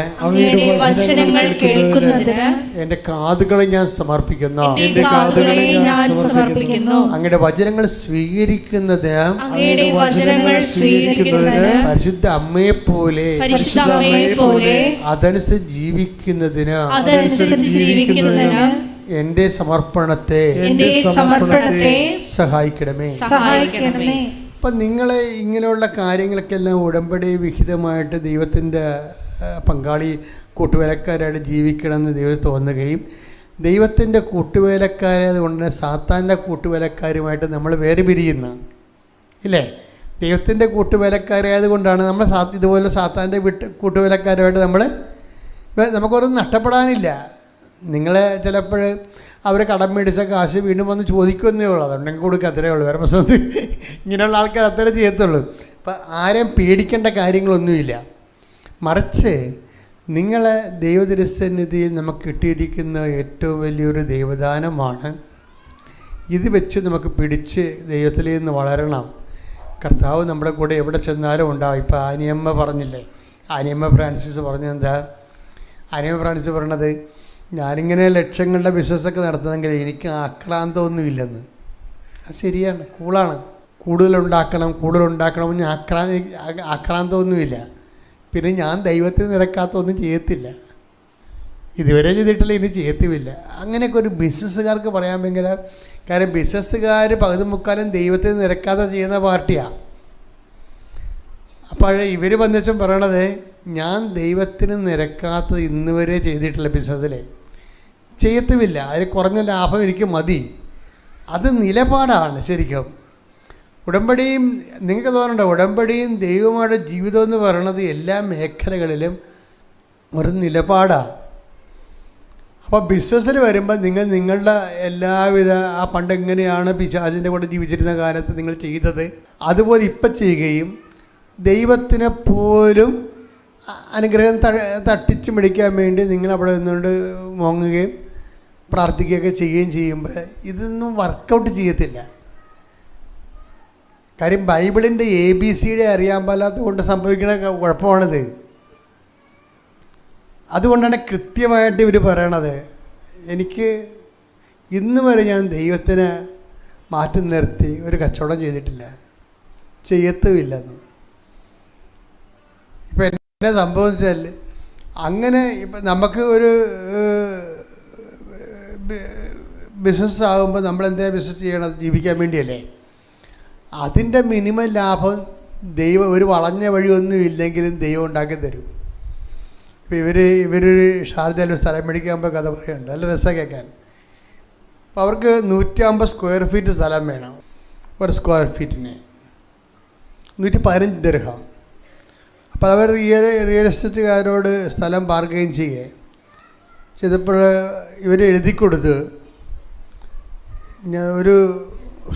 [SPEAKER 1] എൻ്റെ കാതുകളെ ഞാൻ സമർപ്പിക്കുന്നു. അങ്ങയുടെ വചനങ്ങൾ സ്വീകരിക്കുന്നതിന് പരിശുദ്ധ അമ്മയെ പോലെ അതനുസരിച്ച് ജീവിക്കുന്നതിന് എൻ്റെ സമർപ്പണത്തെ സഹായിക്കണമേ. അപ്പം നിങ്ങളെ ഇങ്ങനെയുള്ള കാര്യങ്ങൾക്കെല്ലാം ഉടമ്പടി വിഹിതമായിട്ട് ദൈവത്തിൻ്റെ പങ്കാളി കൂട്ടുവേലക്കാരായിട്ട് ജീവിക്കണമെന്ന് ദൈവം തോന്നുകയും ദൈവത്തിൻ്റെ കൂട്ടുവേലക്കാരായത് കൊണ്ട് തന്നെ സാത്താൻ്റെ കൂട്ടുവേലക്കാരുമായിട്ട് നമ്മൾ വേറെ പിരിയുന്ന ഇല്ലേ? ദൈവത്തിൻ്റെ കൂട്ടുവേലക്കാരായത് കൊണ്ടാണ് നമ്മൾ ഇതുപോലെ സാത്താൻ്റെ കൂട്ടുവേലക്കാരുമായിട്ട് നമുക്കൊന്നും നഷ്ടപ്പെടാനില്ല. നിങ്ങളെ ചിലപ്പോൾ അവർ കടം മേടിച്ച കാശ് വീണ്ടും വന്ന് ചോദിക്കുന്നേ ഉള്ളൂ. അതുണ്ടെങ്കിൽ കൊടുക്കുക, അത്രേ ഉള്ളൂ. വേറെ പ്രശ്നം ഇങ്ങനെയുള്ള ആൾക്കാർ അത്രേ ചെയ്യത്തുള്ളൂ. അപ്പം ആരെയും പേടിക്കേണ്ട കാര്യങ്ങളൊന്നുമില്ല. മറിച്ച് നിങ്ങളെ ദൈവതിരുസന്നിധിയിൽ നമുക്ക് കിട്ടിയിരിക്കുന്ന ഏറ്റവും വലിയൊരു ദൈവദാനമാണ്. ഇത് വെച്ച് നമുക്ക് പിടിച്ച് ദൈവത്തിൽ നിന്ന് വളരണം. കർത്താവ് നമ്മുടെ കൂടെ എവിടെ ചെന്നാലും ഉണ്ടാവും. ഇപ്പോൾ ആനിയമ്മ പറഞ്ഞില്ലേ, ആനിയമ്മ ഫ്രാൻസിസ് പറഞ്ഞെന്താ? ആനിയമ്മ ഫ്രാൻസിസ് പറയണത്, ഞാനിങ്ങനെ ലക്ഷങ്ങളുടെ ബിസിനസ്സൊക്കെ നടത്തുന്നെങ്കിൽ എനിക്ക് ആക്രാന്തമൊന്നുമില്ലെന്ന്. അത് ശരിയാണ്, കൂളാണ്. കൂടുതലുണ്ടാക്കണമെന്ന് ആക്രാന്തമൊന്നുമില്ല. പിന്നെ ഞാൻ ദൈവത്തിന് നിരക്കാത്തൊന്നും ചെയ്യത്തില്ല, ഇതുവരെ ചെയ്തിട്ടില്ല, ഇനി ചെയ്യത്തുമില്ല. അങ്ങനെയൊക്കെ ഒരു ബിസിനസ്സുകാർക്ക് പറയാൻ ഭയങ്കര കാര്യം. ബിസിനസ്സുകാർ പകുതി മുക്കാലും ദൈവത്തിന് നിരക്കാതെ ചെയ്യുന്ന പാർട്ടിയാണ്. അപ്പോൾ ഇവർ വന്നിച്ചും പറയണത്, ഞാൻ ദൈവത്തിന് നിരക്കാത്തത് ഇന്ന് വരെ ചെയ്തിട്ടില്ല, ബിസിനസ്സിൽ ചെയ്യത്തുമില്ല, അതിൽ കുറഞ്ഞ ലാഭം എനിക്ക് മതി. അത് നിലപാടാണ് ശരിക്കും. ഉടമ്പടിയും നിങ്ങൾക്ക് തോന്നണ്ട, ഉടമ്പടിയും ദൈവമായിട്ട് ജീവിതം എന്ന് പറയണത് എല്ലാ മേഖലകളിലും ഒരു നിലപാടാണ്. അപ്പോൾ ബിസിനസ്സിൽ വരുമ്പോൾ നിങ്ങളുടെ എല്ലാവിധ ആ പണ്ടെങ്ങനെയാണ് പിശാചിൻ്റെ കൂടെ ജീവിച്ചിരുന്ന കാലത്ത് നിങ്ങൾ ചെയ്തത് അതുപോലെ ഇപ്പം ചെയ്യുകയും ദൈവത്തിനെ പോലും അനുഗ്രഹം തട്ടിച്ച് മേടിക്കാൻ വേണ്ടി നിങ്ങൾ അവിടെ നിന്നുകൊണ്ട് മോങ്ങുകയും പ്രാർത്ഥിക്കുകയൊക്കെ ചെയ്യുകയും ചെയ്യുമ്പോൾ ഇതൊന്നും വർക്കൗട്ട് ചെയ്യത്തില്ല. കാര്യം ബൈബിളിൻ്റെ ABCD അറിയാൻ പാലാത്തത് കൊണ്ട് സംഭവിക്കുന്ന കുഴപ്പമാണിത്. അതുകൊണ്ടാണ് കൃത്യമായിട്ട് ഇവർ പറയണത്. എനിക്ക് ഇന്ന് വരെ ഞാൻ ദൈവത്തിന് മാറ്റി നിർത്തി ഒരു കച്ചവടം ചെയ്തിട്ടില്ല, ചെയ്യത്തുമില്ലെന്ന്. ഇപ്പം എന്നെ സംഭവിച്ചാൽ അങ്ങനെ ഇപ്പം നമുക്ക് ഒരു ബിസിനസ് ആകുമ്പോൾ നമ്മളെന്താ ബിസിനസ് ചെയ്യണം? ജീവിക്കാൻ വേണ്ടിയല്ലേ. അതിൻ്റെ മിനിമം ലാഭം ദൈവം, ഒരു വളഞ്ഞ വഴിയൊന്നും ഇല്ലെങ്കിലും ദൈവം ഉണ്ടാക്കി തരും. ഇപ്പോൾ ഇവരൊരു ഷാർജയിൽ സ്ഥലം മേടിക്കുമ്പോൾ കഥ പറയുന്നുണ്ട്, നല്ല രസം കേൾക്കാൻ. അപ്പോൾ അവർക്ക് 150 സ്ക്വയർ ഫീറ്റ് സ്ഥലം വേണം. ഒരു സ്ക്വയർ ഫീറ്റിന് 115 ദിർഹം. അപ്പോൾ അവർ റിയൽ എസ്റ്റേറ്റുകാരോട് സ്ഥലം ബാർഗെയിൻ ചെയ്തപ്പോൾ ഇവർ എഴുതി കൊടുത്ത് ഒരു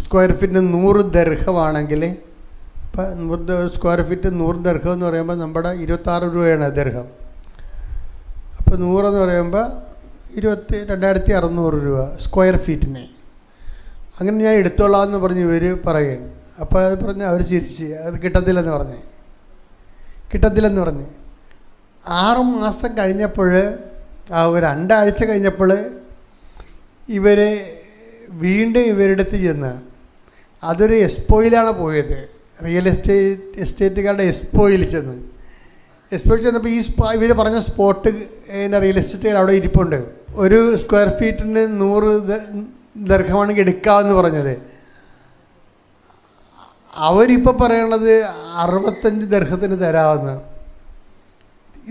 [SPEAKER 1] സ്ക്വയർ ഫീറ്റിന് 100 ദിർഹമാണെങ്കിൽ, ഇപ്പം 100 സ്ക്വയർ ഫീറ്റ് 100 ദിർഹം എന്ന് പറയുമ്പോൾ നമ്മുടെ 26 രൂപയാണ് ദിർഹം. അപ്പോൾ 100 എന്ന് പറയുമ്പോൾ 22,600 രൂപ സ്ക്വയർ ഫീറ്റിന്. അങ്ങനെ ഞാൻ എടുത്തോളാം എന്ന് പറഞ്ഞ് ഇവർ പറയുകയാണ്. അപ്പോൾ അത് പറഞ്ഞ് അവർ ചിരിച്ച് അത് കിട്ടത്തില്ലെന്ന് പറഞ്ഞ് 6 മാസം കഴിഞ്ഞപ്പോൾ, ഒരു 2 ആഴ്ച കഴിഞ്ഞപ്പോൾ ഇവർ വീണ്ടും ഇവരുടെ അടുത്ത് ചെന്ന്, അതൊരു എക്സ്പോയിലാണ് പോയത്, റിയൽ എസ്റ്റേറ്റുകാരുടെ എക്സ്പോയിൽ ചെന്നപ്പോൾ ഇവർ പറഞ്ഞ സ്പോട്ട് റിയൽ എസ്റ്റേറ്റുകാർ അവിടെ ഇരിപ്പുണ്ട്. ഒരു സ്ക്വയർ ഫീറ്റിന് 100 ദിർഹമാണെങ്കിൽ എടുക്കാമെന്ന് പറഞ്ഞത്. അവരിപ്പോൾ പറയണത് 65 ദിർഹത്തിന് തരാമെന്ന്.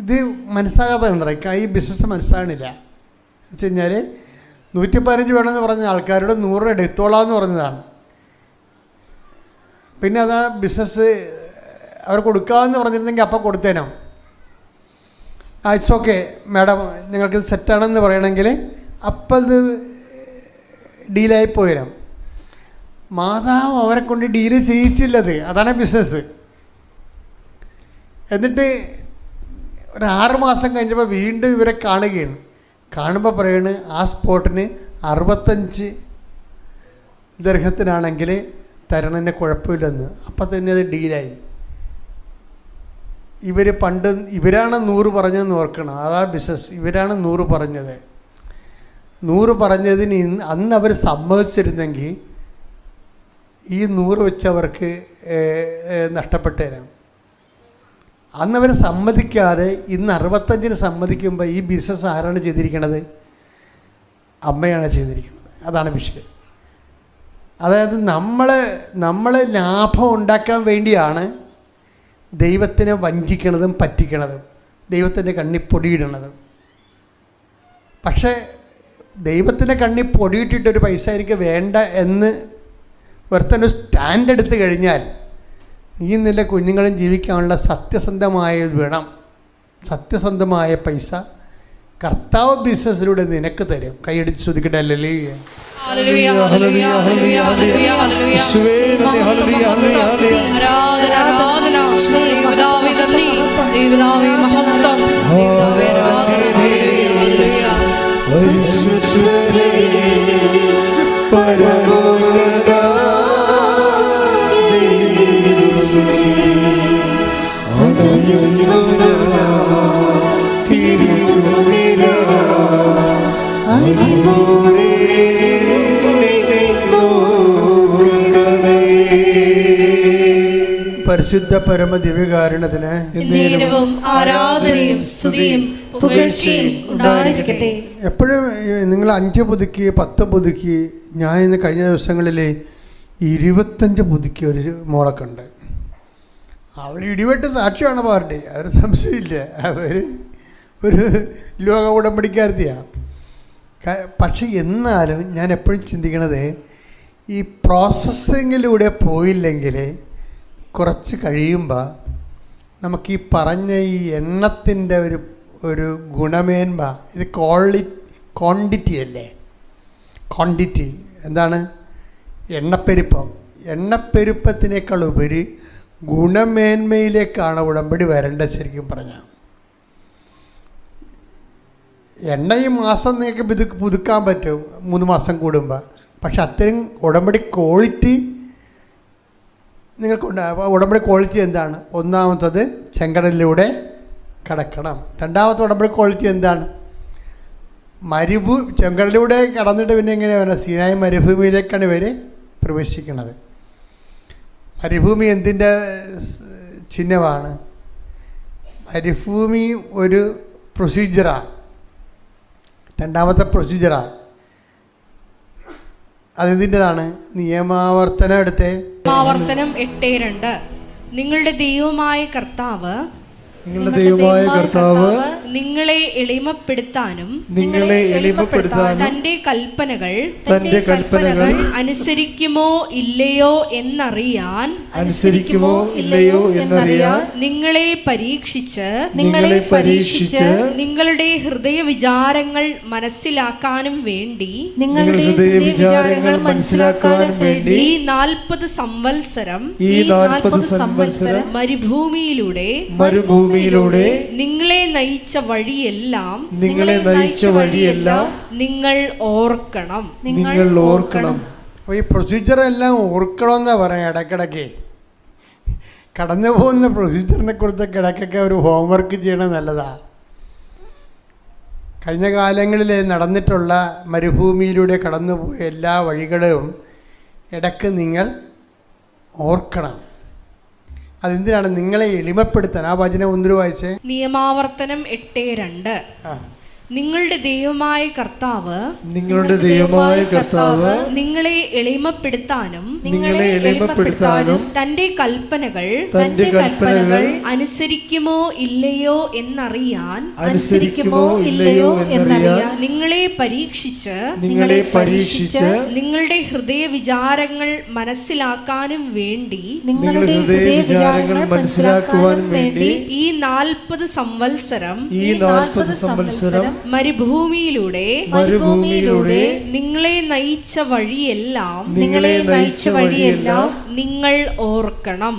[SPEAKER 1] ഇത് മനസ്സാകാതെ ഉണ്ടായി. ഈ ബിസിനസ് മനസ്സാകണില്ല. എന്ന് വെച്ച് കഴിഞ്ഞാൽ 115 വേണമെന്ന് പറഞ്ഞ ആൾക്കാരോട് 100 എടുത്തോളാമെന്ന് പറഞ്ഞതാണ്. പിന്നെ അത് ബിസിനസ് അവർ കൊടുക്കാമെന്ന് പറഞ്ഞിരുന്നെങ്കിൽ അപ്പം കൊടുത്തേനോ. ഇറ്റ്സ് ഓക്കെ മാഡം, നിങ്ങൾക്ക് സെറ്റാണെന്ന് പറയണമെങ്കിൽ അപ്പം അത് ഡീലായി പോയിരാം. മാതാവ് അവരെ കൊണ്ട് ഡീല് ചെയ്യിച്ചില്ലത്. അതാണ് ബിസിനസ്. എന്നിട്ട് ഒരു 6 മാസം കഴിഞ്ഞപ്പോൾ വീണ്ടും ഇവരെ കാണുകയാണ്. കാണുമ്പോൾ പറയാണ് ആ സ്പോട്ടിന് 65 ദിർഹത്തിനാണെങ്കിൽ തരണതിന് കുഴപ്പമില്ലെന്ന്. അപ്പം തന്നെ അത് ഡീലായി. ഇവരാണ് 100 പറഞ്ഞതെന്ന് ഓർക്കണം. അതാണ് ബിസിനസ്. ഇവരാണ് 100 പറഞ്ഞത്. 100 പറഞ്ഞതിന് അന്ന് അവർ സമ്മതിച്ചിരുന്നെങ്കിൽ ഈ 100 വെച്ചവർക്ക് നഷ്ടപ്പെട്ടു തരാം. അന്നവർ സമ്മതിക്കാതെ ഇന്ന് 65-ന് സമ്മതിക്കുമ്പോൾ ഈ ബിസിനസ് ആരാണ് ചെയ്തിരിക്കുന്നത്? അമ്മയാണ് ചെയ്തിരിക്കുന്നത്. അതാണ് വിഷയം. അതായത് നമ്മൾ ലാഭം ഉണ്ടാക്കാൻ വേണ്ടിയാണ് ദൈവത്തിനെ വഞ്ചിക്കണതും പറ്റിക്കണതും, ദൈവത്തിൻ്റെ കണ്ണിൽ പൊടിയിടണതും. പക്ഷേ ദൈവത്തിൻ്റെ കണ്ണിൽ പൊടിയിട്ടിട്ടൊരു പൈസ എനിക്ക് വേണ്ട എന്ന് ഒരുത്തന്നെ സ്റ്റാൻഡ് എടുത്ത് കഴിഞ്ഞാൽ നീ നിന്റെ കുഞ്ഞുങ്ങളും ജീവിക്കാനുള്ള സത്യസന്ധമായ വേണം. സത്യസന്ധമായ പൈസ കർത്താവ് ബിസിനസ്സിലൂടെ നിനക്ക് തരും. കൈയടിച്ച് ശ്രദ്ധിക്കട്ടെ. അല്ലല്ലേ? പരിശുദ്ധ പരമ ദിവ്യകാരുണ്യത്തിന് ആരാധനയും സ്തുതിയും പുകഴ്ചയും ഉണ്ടായിരിക്കട്ടെ. എപ്പോഴും നിങ്ങൾ 5 പുതുക്കി 10 പുതുക്കി, ഞാൻ ഇന്ന് കഴിഞ്ഞ ദിവസങ്ങളിൽ 25 പുതുക്കി ഒരു മോളൊക്കെ ഉണ്ട്. അവൾ ഇടിവെട്ട് സാക്ഷിയാണ് പാർട്ടി, അതൊരു സംശയമില്ല. അവർ ഒരു ലോക ഉടമ്പടിക്കാരത്തിയാണ്. പക്ഷെ എന്നാലും ഞാൻ എപ്പോഴും ചിന്തിക്കണത്, ഈ പ്രോസസ്സിങ്ങിലൂടെ പോയില്ലെങ്കിൽ കുറച്ച് കഴിയുമ്പോൾ നമുക്ക് ഈ പറഞ്ഞ ഈ എണ്ണത്തിൻ്റെ ഒരു ഗുണമേന്മ, ഇത് ക്വാണ്ടിറ്റി അല്ലേ? ക്വാണ്ടിറ്റി എന്താണ്? എണ്ണപ്പെരുപ്പത്തിനേക്കാൾ ഉപരി ഗുണമേന്മയിലേക്കാണ് ഉടമ്പടി വരേണ്ടത്. ശരിക്കും പറഞ്ഞാൽ എണ്ണ ഈ മാസം നിങ്ങൾക്ക് പുതുക്കാൻ പറ്റും 3 മാസം കൂടുമ്പോൾ. പക്ഷെ അത്രയും ഉടമ്പടി ക്വാളിറ്റി നിങ്ങൾക്കുണ്ട്. അപ്പോൾ ഉടമ്പടി ക്വാളിറ്റി എന്താണ്? ഒന്നാമത്തത് ചെങ്കടലിലൂടെ കടക്കണം. രണ്ടാമത്തെ ഉടമ്പടി ക്വാളിറ്റി എന്താണ്? ചെങ്കടലിലൂടെ കടന്നിട്ട് പിന്നെ എങ്ങനെയാണ് സീനായി മരുഭൂമിയിലേക്കാണ് ഇവർ പ്രവേശിക്കുന്നത്. മരുഭൂമി എന്തിൻ്റെ ചിഹ്നമാണ്? മരുഭൂമി ഒരു പ്രൊസീജിയറാണ്, രണ്ടാമത്തെ പ്രൊസീജിയറാണ്. അതെന്തിൻ്റെതാണ്? നിയമാവർത്തനം എടുത്തേ.
[SPEAKER 2] നിയമാവർത്തനം 8:2 നിങ്ങളുടെ ദൈവമായ കർത്താവ് നിങ്ങളെ എളിമപ്പെടുത്താനും തന്റെ കൽപ്പനകൾ അനുസരിക്കുമോ ഇല്ലയോ എന്നറിയാൻ നിങ്ങളെ പരീക്ഷിച്ച് നിങ്ങളുടെ ഹൃദയ വിചാരങ്ങൾ മനസ്സിലാക്കാനും വേണ്ടി ഈ 40 സംവത്സരം മരുഭൂമിയിലൂടെ നിങ്ങളെ നയിച്ച വഴിയെല്ലാം നിങ്ങൾ ഓർക്കണം.
[SPEAKER 1] അപ്പോൾ ഈ പ്രൊസീജിയറെല്ലാം ഓർക്കണമെന്നാ പറയാം. ഇടയ്ക്കിടയ്ക്ക് കടന്നു പോകുന്ന പ്രൊസീജിയറിനെ കുറിച്ചൊക്കെ ഇടയ്ക്കൊക്കെ ഒരു ഹോംവർക്ക് ചെയ്യണത് നല്ലതാണ്. കഴിഞ്ഞ കാലങ്ങളിൽ നടന്നിട്ടുള്ള മരുഭൂമിയിലൂടെ കടന്നുപോയ എല്ലാ വഴികളും ഇടയ്ക്ക് നിങ്ങൾ ഓർക്കണം. അതെന്തിനാണ്? നിങ്ങളെ എളിമപ്പെടുത്താൻ. ആ വചനം ഒന്നിനു വായിച്ചേ.
[SPEAKER 2] നിയമാവർത്തനം 8:2 നിങ്ങളുടെ ദൈവമായ കർത്താവ് നിങ്ങളെ എളിമപ്പെടുത്താനും തന്റെ കൽപ്പനകൾ അനുസരിക്കുമോ ഇല്ലയോ എന്നറിയാൻ നിങ്ങളെ പരീക്ഷിച്ച് നിങ്ങളുടെ ഹൃദയ വിചാരങ്ങൾ മനസ്സിലാക്കാനും വേണ്ടി ഈ 40 സംവത്സരം മരുഭൂമിയിലൂടെ നിങ്ങളെ നയിച്ച വഴിയെല്ലാം നിങ്ങൾ ഓർക്കണം.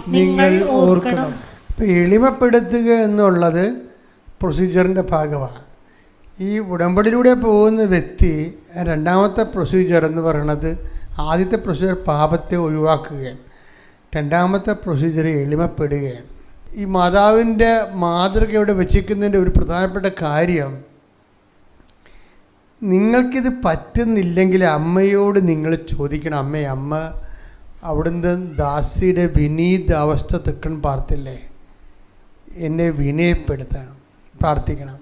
[SPEAKER 1] ഇപ്പം എളിമപ്പെടുത്തുക എന്നുള്ളത് പ്രൊസീജിയറിൻ്റെ ഭാഗമാണ്. ഈ ഉടമ്പടിയിലൂടെ പോകുന്ന വ്യക്തി രണ്ടാമത്തെ പ്രൊസീജിയർ എന്ന് പറയുന്നത്, ആദ്യത്തെ പ്രൊസീജിയർ പാപത്തെ ഒഴിവാക്കുകയാണ്, രണ്ടാമത്തെ പ്രൊസീജിയർ എളിമപ്പെടുകയാണ്. ഈ മാതാവിൻ്റെ മാതൃക ഇവിടെ വെച്ചിരിക്കുന്നതിൻ്റെ ഒരു പ്രധാനപ്പെട്ട കാര്യം, നിങ്ങൾക്കിത് പറ്റുന്നില്ലെങ്കിൽ അമ്മയോട് നിങ്ങൾ ചോദിക്കണം. അമ്മ അവിടുന്ന് ദാസിയുടെ വിനീത അവസ്ഥ തെക്കൺ പാർത്തില്ലേ, എന്നെ വിനയപ്പെടുത്തണം, പ്രാർത്ഥിക്കണം.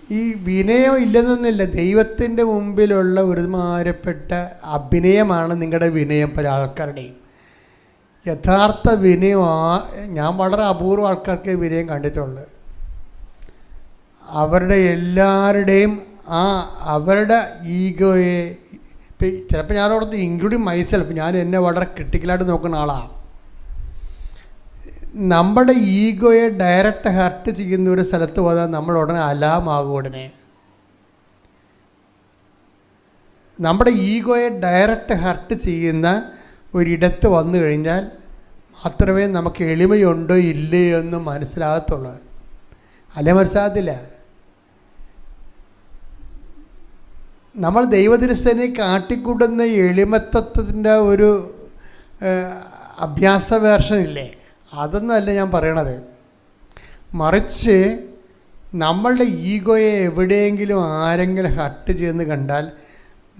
[SPEAKER 1] ഈ വിനയം ഇല്ലെന്നൊന്നുമില്ല, ദൈവത്തിൻ്റെ മുമ്പിലുള്ള ഒരുമാരപ്പെട്ട അഭിനയമാണ് നിങ്ങളുടെ വിനയം. പല ആൾക്കാരുടെയും യഥാർത്ഥ വിനയം ഞാൻ വളരെ അപൂർവ ആൾക്കാർക്ക് വിനയം കണ്ടിട്ടുള്ളൂ. അവരുടെ എല്ലാവരുടെയും അവരുടെ ഈഗോയെ, ചിലപ്പോൾ ഞാനവിടുത്തെ ഇൻക്ലൂഡിങ് മൈസെൽഫ്, ഞാൻ എന്നെ വളരെ ക്രിട്ടിക്കലായിട്ട് നോക്കുന്ന ആളാണ്. നമ്മുടെ ഈഗോയെ ഡയറക്റ്റ് ഹർട്ട് ചെയ്യുന്ന ഒരു സ്ഥലത്ത് പോയാൽ നമ്മൾ ഉടനെ അലാമാകും. ഉടനെ നമ്മുടെ ഈഗോയെ ഡയറക്റ്റ് ഹർട്ട് ചെയ്യുന്ന ഒരിടത്ത് വന്നു കഴിഞ്ഞാൽ മാത്രമേ നമുക്ക് എളിമയുണ്ടോ ഇല്ലയോ എന്ന് മനസ്സിലാകത്തുള്ളൂ. അല്ലേ മനസ്സിലാകത്തില്ല. നമ്മൾ ദൈവതിരുസ്ഥനെ കാട്ടിക്കൂട്ടുന്ന എളിമത്തത്തിൻ്റെ ഒരു അഭ്യാസ വേർഷനില്ലേ, അതൊന്നുമല്ല ഞാൻ പറയണത്. മറിച്ച് നമ്മളുടെ ഈഗോയെ എവിടെയെങ്കിലും ആരെങ്കിലും ഹർട്ട് ചെയ്യുന്ന കണ്ടാൽ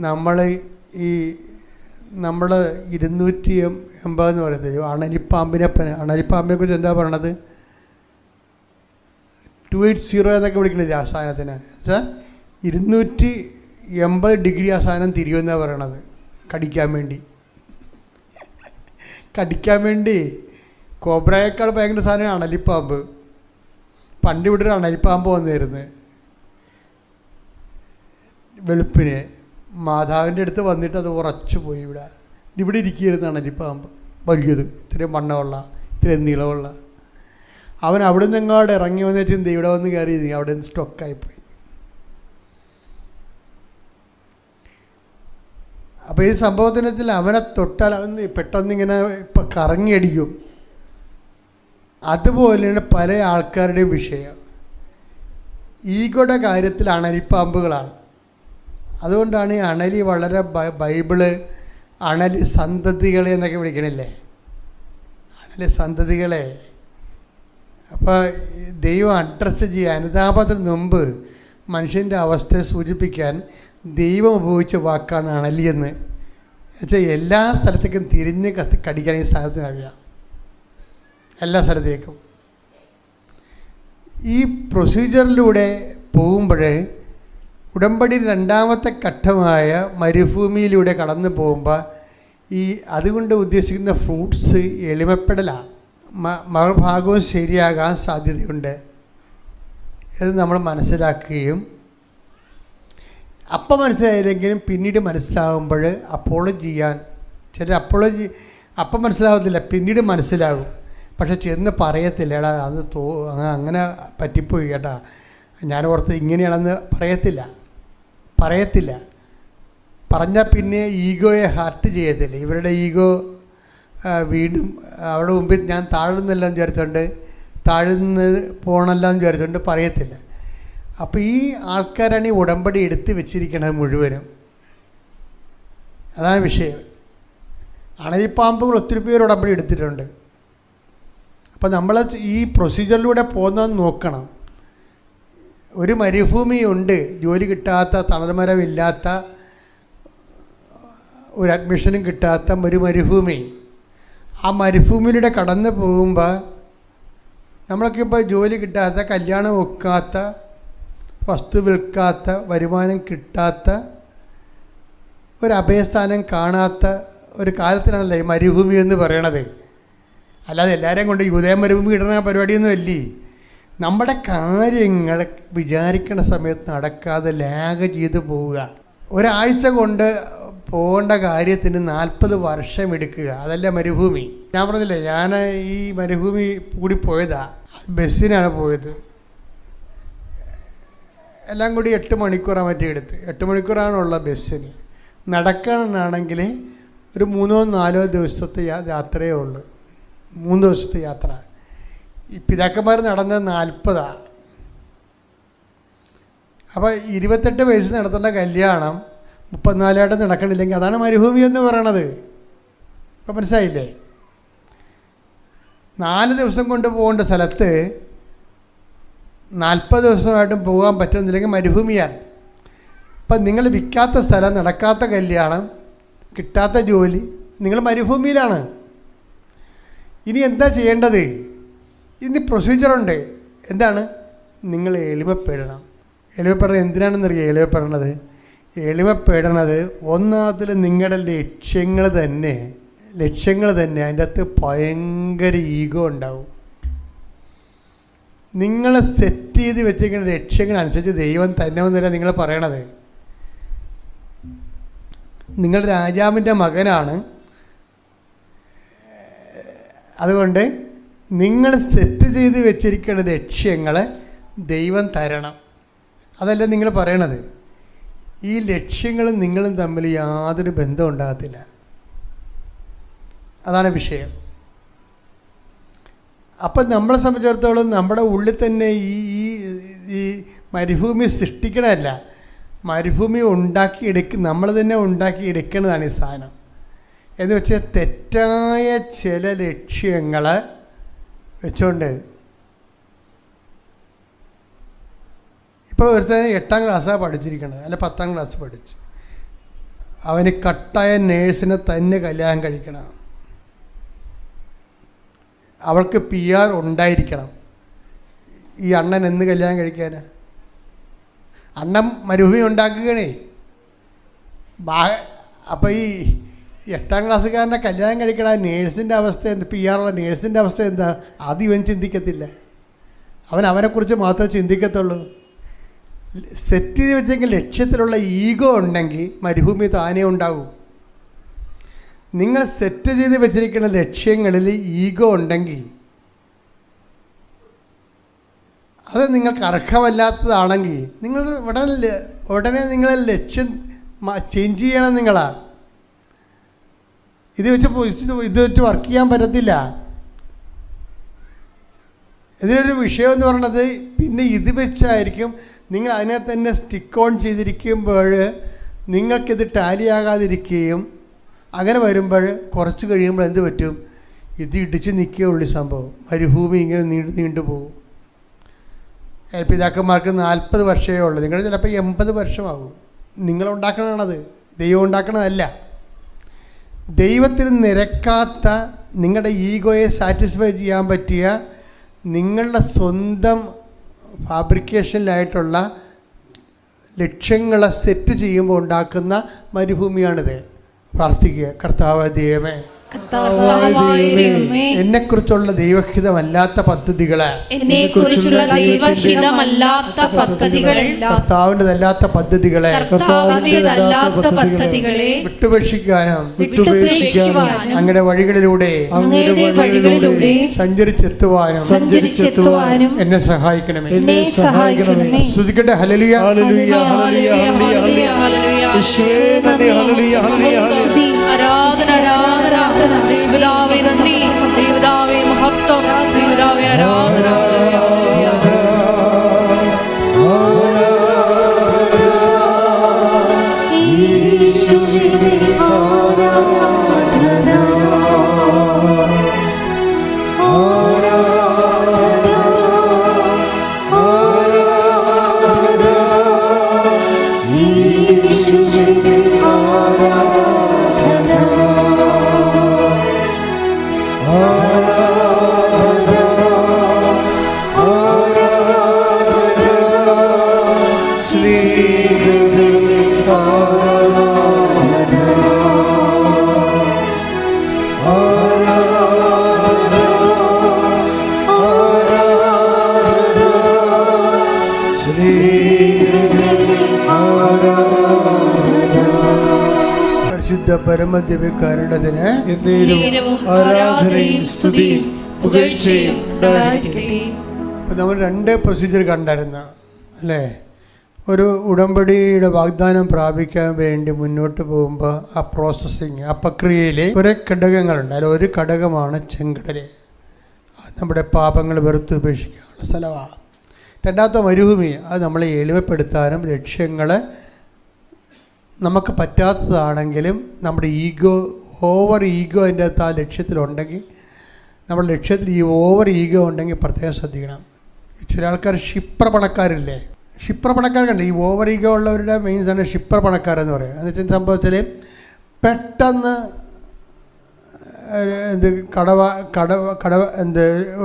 [SPEAKER 1] നമ്മൾ 280 എന്ന് പറയുന്നത് അണലിപ്പാമ്പിനെ കുറിച്ച് എന്താ പറയണത്? 280 എന്നൊക്കെ വിളിക്കണില്ല ആ സാധനത്തിന്. 280 ഡിഗ്രി ആ സാധനം തിരിയുമെന്നാണ് പറയണത്. കടിക്കാൻ വേണ്ടി കോബ്രയേക്കാൾ ഭയങ്കര സാധനമാണ് അണലിപ്പാമ്പ്. പണ്ട് ഇവിടെ ഒരു അണലിപ്പാമ്പ് വന്നിരുന്നു വെളുപ്പിന്. മാതാവിൻ്റെ അടുത്ത് വന്നിട്ട് അത് ഉറച്ചു പോയി. ഇവിടെ ഇരിക്കുകയായിരുന്നു അണലിപ്പാമ്പ്, വലിയത്, ഇത്രയും വണ്ണമുള്ള, ഇത്രയും നീളമുള്ള. അവൻ അവിടെ നിന്ന് എങ്ങോട്ട് ഇറങ്ങി വന്നു ചിന്ത ഇവിടെ വന്ന് കയറി അവിടെ നിന്ന് സ്റ്റോക്കായിപ്പോയി. അപ്പോൾ ഈ സംഭവത്തിന് വെച്ചാൽ അവനെ തൊട്ടാൽ അവൻ പെട്ടെന്നിങ്ങനെ ഇപ്പം കറങ്ങിയടിക്കും. അതുപോലെയാണ് പല ആൾക്കാരുടെയും വിഷയം. ഈഗോയുടെ കാര്യത്തിൽ അണലിപ്പാമ്പുകളാണ്. അതുകൊണ്ടാണ് ഈ അണലി വളരെ ബൈബിള് അണലി സന്തതികളെ എന്നൊക്കെ വിളിക്കണില്ലേ, അണലി സന്തതികളെ. അപ്പോൾ ദൈവം അഡ്രസ്സ് ചെയ്യാൻ അനുതാപത്തിന് മുമ്പ് മനുഷ്യൻ്റെ അവസ്ഥയെ സൂചിപ്പിക്കാൻ ദൈവം ഉപയോഗിച്ച വാക്കാണ് അണലിയെന്ന്. എന്നുവെച്ചാൽ എല്ലാ സ്ഥലത്തേക്കും തിരിഞ്ഞ് കടിക്കാൻ ഈ സാധനത്തിന് അറിയാം, എല്ലാ സ്ഥലത്തേക്കും. ഈ പ്രൊസീജിയറിലൂടെ പോകുമ്പോൾ ഉടമ്പടി രണ്ടാമത്തെ ഘട്ടമായ മരുഭൂമിയിലൂടെ കടന്നു പോകുമ്പോൾ അതുകൊണ്ട് ഉദ്ദേശിക്കുന്ന ഫ്രൂട്ട്സ് എളിമപ്പെടലാണ്. മറുഭാഗവും ശരിയാകാൻ സാധ്യതയുണ്ട്. ഇത് നമ്മൾ മനസ്സിലാക്കുകയും അപ്പം മനസ്സിലായില്ലെങ്കിലും പിന്നീട് മനസ്സിലാകുമ്പോൾ അപ്പോളജി ചെയ്യാൻ അപ്പം മനസ്സിലാകത്തില്ല, പിന്നീട് മനസ്സിലാകും. പക്ഷെ ചെന്ന് പറയത്തില്ല, എടാ അത് അങ്ങനെ പറ്റിപ്പോയി കേട്ടാ, ഞാൻ ഓർത്ത് ഇങ്ങനെയാണെന്ന് പറയത്തില്ല. പറഞ്ഞാൽ പിന്നെ ഈഗോയെ ഹർട്ട് ചെയ്യത്തില്ല. ഇവരുടെ ഈഗോ വീണ്ടും അവിടെ മുമ്പിൽ ഞാൻ താഴ്ന്നെല്ലാം താഴ്ന്ന് പോകണമെല്ലാം വിചാരിച്ചുകൊണ്ട് പറയത്തില്ല. അപ്പോൾ ഈ ആൾക്കാരാണ് ഈ ഉടമ്പടി എടുത്ത് വെച്ചിരിക്കുന്നത് മുഴുവനും. അതാണ് വിഷയം. അണലിപ്പാമ്പുകൾ ഒത്തിരി പേര് ഉടമ്പടി എടുത്തിട്ടുണ്ട്. അപ്പോൾ നമ്മൾ ഈ പ്രൊസീജിയറിലൂടെ പോകുന്നതെന്ന് നോക്കണം. ഒരു മരുഭൂമിയുണ്ട്, ജോലി കിട്ടാത്ത, തണൽമരമില്ലാത്ത, ഒരു അഡ്മിഷനും കിട്ടാത്ത ഒരു മരുഭൂമി. ആ മരുഭൂമിയിലൂടെ കടന്നു പോകുമ്പോൾ നമ്മളൊക്കെ ഇപ്പോൾ ജോലി കിട്ടാത്ത, കല്യാണം ഒക്കാത്ത, വസ്തു വിൽക്കാത്ത, വരുമാനം കിട്ടാത്ത, ഒരു അഭയസ്ഥാനം കാണാത്ത ഒരു കാലത്തിലാണല്ലേ ഈ മരുഭൂമി എന്ന് പറയണത്. അല്ലാതെ എല്ലാവരെയും കൊണ്ട് യൂദയ മരുഭൂമി ഇടുന്ന പരിപാടിയൊന്നും അല്ലേ. നമ്മുടെ കാര്യങ്ങൾ വിചാരിക്കുന്ന സമയത്ത് നടക്കാതെ ലാഗ് ചെയ്ത് പോവുക. ഒരാഴ്ച കൊണ്ട് പോകേണ്ട കാര്യത്തിന് 40 വർഷം എടുക്കുക. അതല്ല മരുഭൂമി. ഞാൻ പറഞ്ഞില്ലേ, ഞാൻ ഈ മരുഭൂമി കൂടി പോയതാ, ബസ്സിനാണ് പോയത്. എല്ലാം കൂടി 8 മണിക്കൂറാണ് മറ്റേ എടുത്ത്. 8 മണിക്കൂറാണുള്ള ബസ്സിന്. നടക്കാനാണെങ്കിൽ ഒരു 3-4 ദിവസത്തെ യാത്രയേ ഉള്ളൂ. 3 ദിവസത്തെ യാത്ര. ഈ പിതാക്കന്മാർ നടന്നത് 40. അപ്പോൾ 28 വയസ്സ് നടത്തേണ്ട കല്യാണം 34 നടക്കണില്ലെങ്കിൽ അതാണ് മരുഭൂമി എന്ന് പറയണത്. ഇപ്പം മനസ്സിലായില്ലേ? 4 ദിവസം കൊണ്ട് പോകേണ്ട സ്ഥലത്ത് 40 ദിവസമായിട്ടും പോകാൻ പറ്റുന്നില്ലെങ്കിൽ മരുഭൂമിയാണ്. അപ്പം നിങ്ങൾ വിൽക്കാത്ത സ്ഥലം, നടക്കാത്ത കല്യാണം, കിട്ടാത്ത ജോലി, നിങ്ങൾ മരുഭൂമിയിലാണ്. ഇനി എന്താ ചെയ്യേണ്ടത്? ഇതിന് പ്രൊസീജിയറുണ്ട്. എന്താണ്? നിങ്ങൾ എളിമപ്പെടണം. എളിമപ്പെടണം എന്തിനാണെന്നറിയാം? എളിമപ്പെടണത് ഒന്നാമത്തിൽ നിങ്ങളുടെ ലക്ഷ്യങ്ങൾ തന്നെ അതിൻ്റെ അകത്ത് ഭയങ്കര ഈഗോ ഉണ്ടാവും. നിങ്ങൾ സെറ്റ് ചെയ്ത് വെച്ചിരിക്കുന്ന ലക്ഷ്യങ്ങളനുസരിച്ച് ദൈവം തന്നെ ഒന്നുമില്ല നിങ്ങൾ പറയണത്. നിങ്ങൾ രാജാവിൻ്റെ മകനാണ്, അതുകൊണ്ട് നിങ്ങൾ സെറ്റ് ചെയ്ത് വെച്ചിരിക്കുന്ന ലക്ഷ്യങ്ങൾ ദൈവം തരണം. അതല്ല നിങ്ങൾ പറയണത്. ഈ ലക്ഷ്യങ്ങളും നിങ്ങളും തമ്മിൽ യാതൊരു ബന്ധം ഉണ്ടാകത്തില്ല. അതാണ് വിഷയം. അപ്പം നമ്മളെ സംബന്ധിച്ചിടത്തോളം നമ്മുടെ ഉള്ളിൽ തന്നെ ഈ മരുഭൂമി സൃഷ്ടിക്കണമല്ല, മരുഭൂമി നമ്മൾ തന്നെ ഉണ്ടാക്കിയെടുക്കുന്നതാണ് ഈ സാധനം. എന്ന് വെച്ചാൽ തെറ്റായ ചില ലക്ഷ്യങ്ങൾ വെച്ചുകൊണ്ട്. ഇപ്പോൾ ഒരുത്തന്നെ 8ാം ക്ലാസ്സാണ് പഠിച്ചിരിക്കുന്നത്, അല്ല 10ാം ക്ലാസ് പഠിച്ച്, അവന് കട്ടായ നേഴ്സിനെ തന്നെ കല്യാണം കഴിക്കണം. അവൾക്ക് PR ഉണ്ടായിരിക്കണം. ഈ അണ്ണൻ എന്ന് കല്യാണം കഴിക്കാനാ? അണ്ണൻ മരുഭൂമി ഉണ്ടാക്കുകയാണേ. അപ്പോൾ ഈ 8ാം ക്ലാസ്സുകാരനെ കല്യാണം കഴിക്കണ നേഴ്സിൻ്റെ അവസ്ഥ എന്ത്, PR ഉള്ള നേഴ്സിൻ്റെ അവസ്ഥ എന്താ? അത് ഇവൻ ചിന്തിക്കത്തില്ല. അവനെക്കുറിച്ച് മാത്രമേ ചിന്തിക്കത്തുള്ളൂ. സെറ്റ് ചെയ്ത് വെച്ചെങ്കിൽ ലക്ഷ്യത്തിലുള്ള ഈഗോ ഉണ്ടെങ്കിൽ മരുഭൂമി താനേ ഉണ്ടാകും. നിങ്ങൾ സെറ്റ് ചെയ്ത് വെച്ചിരിക്കുന്ന ലക്ഷ്യങ്ങളിൽ ഈഗോ ഉണ്ടെങ്കിൽ, അത് നിങ്ങൾക്ക് അർഹമല്ലാത്തതാണെങ്കിൽ, നിങ്ങൾ ഉടനെ നിങ്ങളെ ലക്ഷ്യം ചേഞ്ച് ചെയ്യണം. ഇത് വെച്ച് വർക്ക് ചെയ്യാൻ പറ്റത്തില്ല. ഇതിനൊരു വിഷയം എന്ന് പറയുന്നത് പിന്നെ ഇത് വെച്ചായിരിക്കും നിങ്ങൾ അതിനെ തന്നെ സ്റ്റിക്ക് ഓൺ ചെയ്തിരിക്കുമ്പോൾ നിങ്ങൾക്കിത് ടാലിയാകാതിരിക്കുകയും അങ്ങനെ വരുമ്പോൾ കുറച്ച് കഴിയുമ്പോൾ എന്ത് പറ്റും? ഇത് ഇടിച്ച് നിൽക്കുകയുള്ളൂ സംഭവം. മരുഭൂമി ഇങ്ങനെ നീണ്ടുപോകും. പിതാക്കന്മാർക്ക് 40 വർഷമേ ഉള്ളൂ, നിങ്ങൾ ചിലപ്പോൾ 80 വർഷമാകും. നിങ്ങളുണ്ടാക്കണതാണത്, ദൈവം ഉണ്ടാക്കണതല്ല. ദൈവത്തിന് നിരക്കാത്ത നിങ്ങളുടെ ഈഗോയെ സാറ്റിസ്ഫൈ ചെയ്യാൻ പറ്റിയ നിങ്ങളുടെ സ്വന്തം ഫാബ്രിക്കേഷനിലായിട്ടുള്ള ലക്ഷ്യങ്ങളെ സെറ്റ് ചെയ്യുമ്പോൾ ഉണ്ടാക്കുന്ന മരുഭൂമിയാണിത്. പ്രാർത്ഥിക്കുക, കർത്താവ് ദൈവമേ, എന്നെക്കുറിച്ചുള്ള ദൈവഹിതമല്ലാത്ത പദ്ധതികളെ, കർത്താവിൻ്റെതല്ലാത്ത പദ്ധതികളെ വിട്ടുപേക്ഷിക്കാനും അങ്ങയുടെ വഴികളിലൂടെ സഞ്ചരിച്ചെത്തുവാനും എന്നെ സഹായിക്കണമേ. സ്തുതിക്കട്ടെ. ഹല്ലേലൂയ.
[SPEAKER 2] ആരാധന ആരാധന. ദൈവപിതാവേ നന്ദി, ദൈവപിതാവേ മഹത്വം, ദൈവപിതാവേ ആരാധന.
[SPEAKER 1] പരിശുദ്ധ പരമദിവ്യകാരുണ്യത്തിന്
[SPEAKER 3] ആരാധനയും സ്തുതിയും പുകഴ്ചയും ഉണ്ടായിരിക്കട്ടെ.
[SPEAKER 1] ഇപ്പം നമ്മൾ 2 പ്രൊസീജിയർ കണ്ടായിരുന്നു അല്ലേ? ഒരു ഉടമ്പടിയുടെ വാഗ്ദാനം പ്രാപിക്കാൻ വേണ്ടി മുന്നോട്ട് പോകുമ്പോൾ ആ പ്രോസസ്സിങ്, ആ പ്രക്രിയയിൽ കുറേ ഘടകങ്ങളുണ്ട്. അതിൽ ഒരു ഘടകമാണ് ചെങ്കടൽ. നമ്മുടെ പാപങ്ങൾ വെറുത്ത് ഉപേക്ഷിക്കാനുള്ള സ്ഥലമാണ്. രണ്ടാമത്തെ മരുഭൂമി, അത് നമ്മളെ എളിമപ്പെടുത്താനും ലക്ഷ്യങ്ങൾ നമുക്ക് പറ്റാത്തതാണെങ്കിലും നമ്മുടെ ഓവർ ഈഗോ അതിൻ്റെ അകത്ത് ആ ലക്ഷ്യത്തിലുണ്ടെങ്കിൽ, നമ്മുടെ ലക്ഷ്യത്തിൽ ഈ ഓവർ ഈഗോ ഉണ്ടെങ്കിൽ പ്രത്യേകം ശ്രദ്ധിക്കണം. ചില ആൾക്കാർ ഷിപ്രപണക്കാരില്ലേ? ഷിപ്രപണക്കാരുണ്ട്. ഈ ഓവർ ഈഗോ ഉള്ളവരുടെ മീൻസാണ് ഷിപ്രപണക്കാരെന്ന് പറയുക. എന്ന് വെച്ചാൽ സംഭവത്തിൽ പെട്ടെന്ന്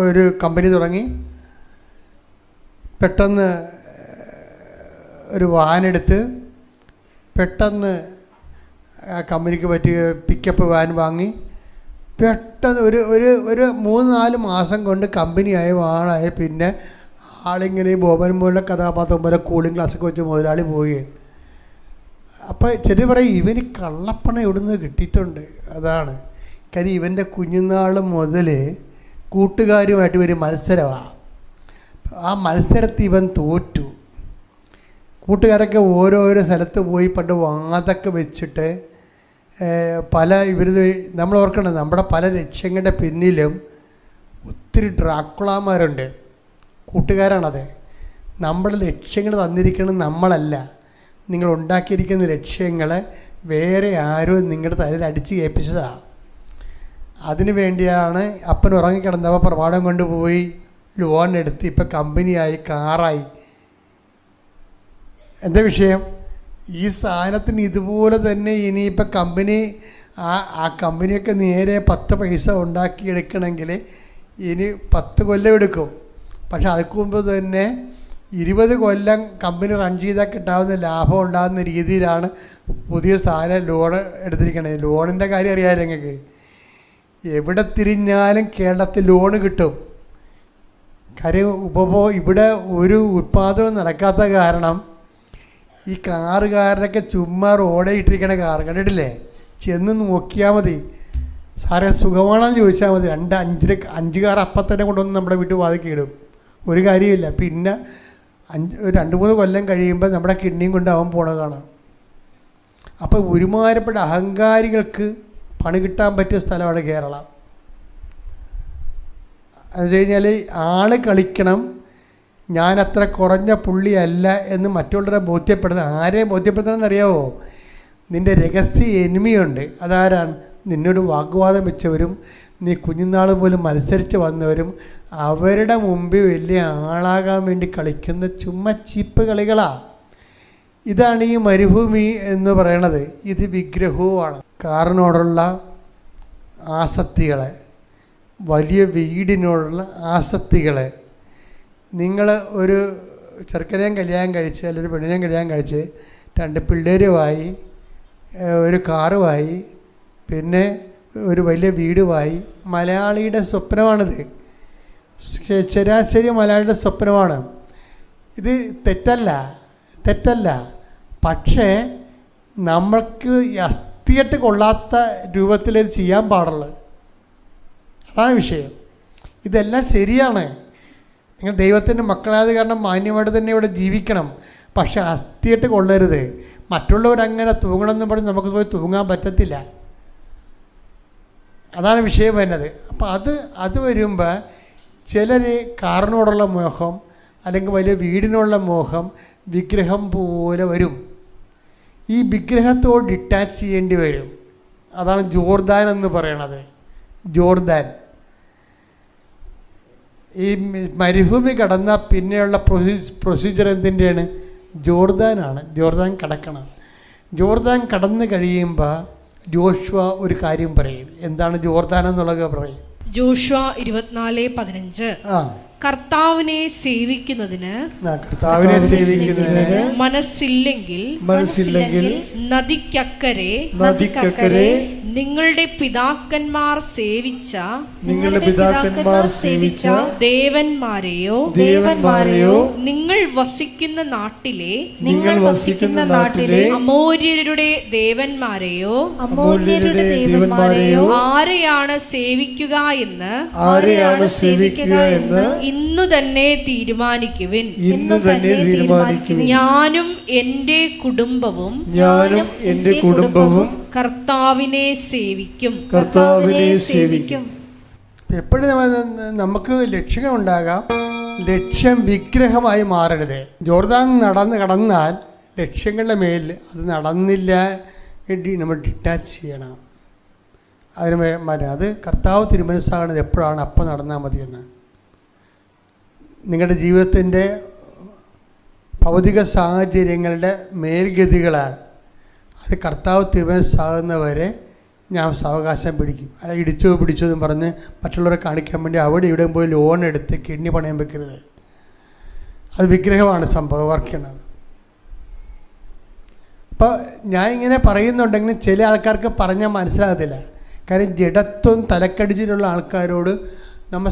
[SPEAKER 1] ഒരു കമ്പനി തുടങ്ങി, പെട്ടെന്ന് ഒരു വാനെടുത്ത്, പെട്ടെന്ന് ആ കമ്പനിക്ക് പറ്റിയ പിക്കപ്പ് വാൻ വാങ്ങി, പെട്ടെന്ന് ഒരു 3-4 മാസം കൊണ്ട് കമ്പനിയായി വാണായി. പിന്നെ ആളിങ്ങനെ ബോബൻ മോളിലെ കഥാപാത്രം പോലെ കൂളിംഗ് ഗ്ലാസ്സൊക്കെ വെച്ച് മുതലാളി പോവുകയാണ്. അപ്പോൾ ചിലർ പറയും ഇവന് കള്ളപ്പണം എവിടുന്ന് കിട്ടിയിട്ടുണ്ട്. അതാണ് കാര്യം. ഇവൻ്റെ കുഞ്ഞുനാൾ മുതൽ കൂട്ടുകാരുമായിട്ട് ഒരു മത്സരമാണ്. ആ മത്സരത്തിൽ ഇവൻ തോറ്റു. കൂട്ടുകാരൊക്കെ ഓരോരോ സ്ഥലത്ത് പോയി പണ്ട് വാതൊക്കെ വെച്ചിട്ട് നമ്മൾ ഓർക്കണം, നമ്മുടെ പല ലക്ഷ്യങ്ങളുടെ പിന്നിലും ഒത്തിരി ഡ്രാക്കുളാമാരുണ്ട്. കൂട്ടുകാരാണത്. നമ്മുടെ ലക്ഷ്യങ്ങൾ തന്നിരിക്കുന്നത് നമ്മളല്ല. നിങ്ങൾ ഉണ്ടാക്കിയിരിക്കുന്ന ലക്ഷ്യങ്ങൾ വേറെ ആരും നിങ്ങളുടെ തലയിൽ അടിച്ച് കേൾപ്പിച്ചതാണ്. അതിനു വേണ്ടിയാണ് അപ്പൻ ഉറങ്ങിക്കിടന്നപ്പോൾ പ്രമാണം കൊണ്ടുപോയി ലോൺ എടുത്ത് ഇപ്പം കമ്പനിയായി, കാറായി. എന്താ വിഷയം? ഈ സാധനത്തിന് ഇതുപോലെ തന്നെ ഇനിയിപ്പോൾ ആ കമ്പനിയൊക്കെ നേരെ 10 പൈസ ഉണ്ടാക്കിയെടുക്കണമെങ്കിൽ ഇനി 10 കൊല്ലം എടുക്കും. പക്ഷെ അതിന് മുമ്പ് തന്നെ 20 കൊല്ലം കമ്പനി റൺ ചെയ്താൽ കിട്ടാവുന്ന ലാഭം ഉണ്ടാകുന്ന രീതിയിലാണ് പുതിയ സാധനം ലോൺ എടുത്തിരിക്കണത്. ലോണിൻ്റെ കാര്യം അറിയാമല്ലോ നിങ്ങൾക്ക്. എവിടെ തിരിഞ്ഞാലും കേരളത്തിൽ ലോണ് കിട്ടും. കാര്യം ഇവിടെ ഒരു ഉത്പാദനവും നടക്കാത്ത കാരണം ഈ കാറുകാരനൊക്കെ ചുമ്മാ റോഡേ ഇട്ടിരിക്കണ കാർ കണ്ടിട്ടില്ലേ? ചെന്ന് നോക്കിയാൽ മതി. സാറേ സുഖമാണെന്ന് ചോദിച്ചാൽ മതി. 5 കാർ അപ്പം തന്നെ കൊണ്ടുവന്ന് നമ്മുടെ വീട്ടിൽ വാതിൽക്ക് ഇടും. ഒരു കാര്യമില്ല. പിന്നെ 2-3 കൊല്ലം കഴിയുമ്പോൾ നമ്മുടെ കിഡ്നിയും കൊണ്ട് അവൻ പോണ കാണാം. അപ്പോൾ ഒരുമാരപ്പെട്ട അഹങ്കാരികൾക്ക് പണി കിട്ടാൻ പറ്റിയ സ്ഥലമാണ് കേരളം. എന്ന് വെച്ച് കഴിഞ്ഞാൽ ആൾ കളിക്കണം, ഞാൻ അത്ര കുറഞ്ഞ പുള്ളിയല്ല എന്ന് മറ്റുള്ളവരെ ബോധ്യപ്പെടുത്തുക. ആരെ ബോധ്യപ്പെടുത്തണമെന്നറിയാവോ? നിൻ്റെ രഹസ്യ എനിമിയുണ്ട്. അതാരാണ്? നിന്നോട് വാഗ്വാദം വെച്ചവരും നീ കുഞ്ഞുനാൾ പോലും മത്സരിച്ച് വന്നവരും അവരുടെ മുമ്പിൽ വലിയ ആളാകാൻ വേണ്ടി കളിക്കുന്ന ചുമ്മാ ചീപ്പ് കളികളാണ്. ഇതാണ് ഈ മരുഭൂമി എന്ന് പറയണത്. ഇത് വിഗ്രഹവുമാണ്. കാറിനോടുള്ള ആസക്തികളെ, വലിയ വീടിനോടുള്ള ആസക്തികളെ. നിങ്ങൾ ഒരു ചെറുക്കനെയും കല്യാണം കഴിച്ച് അല്ലെങ്കിൽ ഒരു പെണ്ണിനെയും കല്യാണം കഴിച്ച് 2 പിള്ളേരുമായി, ഒരു കാറുമായി, പിന്നെ ഒരു വലിയ വീടുമായി. മലയാളിയുടെ സ്വപ്നമാണിത്. ശരാശരി മലയാളിയുടെ സ്വപ്നമാണ് ഇത്. തെറ്റല്ല. പക്ഷേ നമ്മൾക്ക് അസ്ഥിയായിട്ട് കൊള്ളാത്ത രൂപത്തിൽ ഇത് ചെയ്യാൻ പാടുള്ളൂ. അതാണ് വിഷയം. ഇതെല്ലാം ശരിയാണ്. നിങ്ങൾ ദൈവത്തിൻ്റെ മക്കളായത് കാരണം മാന്യമായിട്ട് തന്നെ ഇവിടെ ജീവിക്കണം. പക്ഷേ അസ്ഥിയായിട്ട് കൊള്ളരുത്. മറ്റുള്ളവരങ്ങനെ തൂങ്ങണമെന്ന് പറഞ്ഞ് നമുക്ക് പോയി തൂങ്ങാൻ പറ്റത്തില്ല. അതാണ് വിഷയം വരുന്നത്. അപ്പോൾ അത് വരുമ്പോൾ ചിലർ കാറിനോടുള്ള മോഹം അല്ലെങ്കിൽ വലിയ വീടിനുള്ള മോഹം വിഗ്രഹം പോലെ വരും. ഈ വിഗ്രഹത്തോട് ഡിറ്റാച്ച് ചെയ്യേണ്ടി വരും. അതാണ് ജോർദാൻ എന്ന് പറയണത്. ജോർദാൻ ഈ മരുഭൂമി കടന്ന പിന്നെയുള്ള പ്രൊസീജിയർ എന്തിൻ്റെയാണ്? ജോർദാനാണ്. ജോർദാൻ കടക്കണം. ജോർദാൻ കടന്നു കഴിയുമ്പോൾ ജോഷുവ ഒരു കാര്യം പറയും. എന്താണ് ജോർദാൻ എന്നുള്ളത് പറയും.
[SPEAKER 2] ജോഷുവ 24:15 കർത്താവിനെ സേവിക്കുന്നതിന് മനസ്സില്ലെങ്കിൽ നദിക്കക്കരെ നിങ്ങളുടെ പിതാക്കന്മാർ സേവിച്ച ദേവന്മാരെയോ നിങ്ങൾ വസിക്കുന്ന നാട്ടിലെ അമോര്യരുടെ ദേവന്മാരെയോ ആരെയാണ് സേവിക്കുക എന്ന് ഇന്നു തന്നെ തീരുമാനിക്കുവിൻ. ഞാനും എൻ്റെ കുടുംബവും കർത്താവിനെ സേവിക്കും.
[SPEAKER 1] എപ്പോഴും നമുക്ക് ലക്ഷ്യങ്ങളുണ്ടാകാം. ലക്ഷ്യം വിഗ്രഹമായി മാറരുത്. ജോർദാൻ കടന്നാൽ ലക്ഷ്യങ്ങളുടെ മേൽ അത് നടന്നില്ല നമ്മൾ ഡിറ്റാച്ച് ചെയ്യണം. അത് കർത്താവ് തിരുമനസ്സാകുന്നത് എപ്പോഴാണ്? അപ്പം നടന്നാൽ മതിയെന്ന്. നിങ്ങളുടെ ജീവിതത്തിൻ്റെ ഭൗതിക സാഹചര്യങ്ങളുടെ മേൽഗതികളാൽ അത് കർത്താവ് തിരുമനസ്സാകുന്നവരെ ഞാൻ സാവകാശം പിടിക്കും. അല്ല പിടിച്ചോ എന്നും പറഞ്ഞ് മറ്റുള്ളവരെ കാണിക്കാൻ വേണ്ടി അവിടെ ഇവിടെ പോയി ലോൺ എടുത്ത് കിഡ്നി പണയം വെക്കരുത്. അത് വിഗ്രഹമാണ് സംഭവം വർക്കുന്നത്. അപ്പോൾ ഞാൻ ഇങ്ങനെ പറയുന്നുണ്ടെങ്കിലും ചില ആൾക്കാർക്ക് പറഞ്ഞാൽ മനസ്സിലാകത്തില്ല. കാര്യം ജഡത്വം തലക്കടിച്ചിട്ടുള്ള ആൾക്കാരോട് നമ്മൾ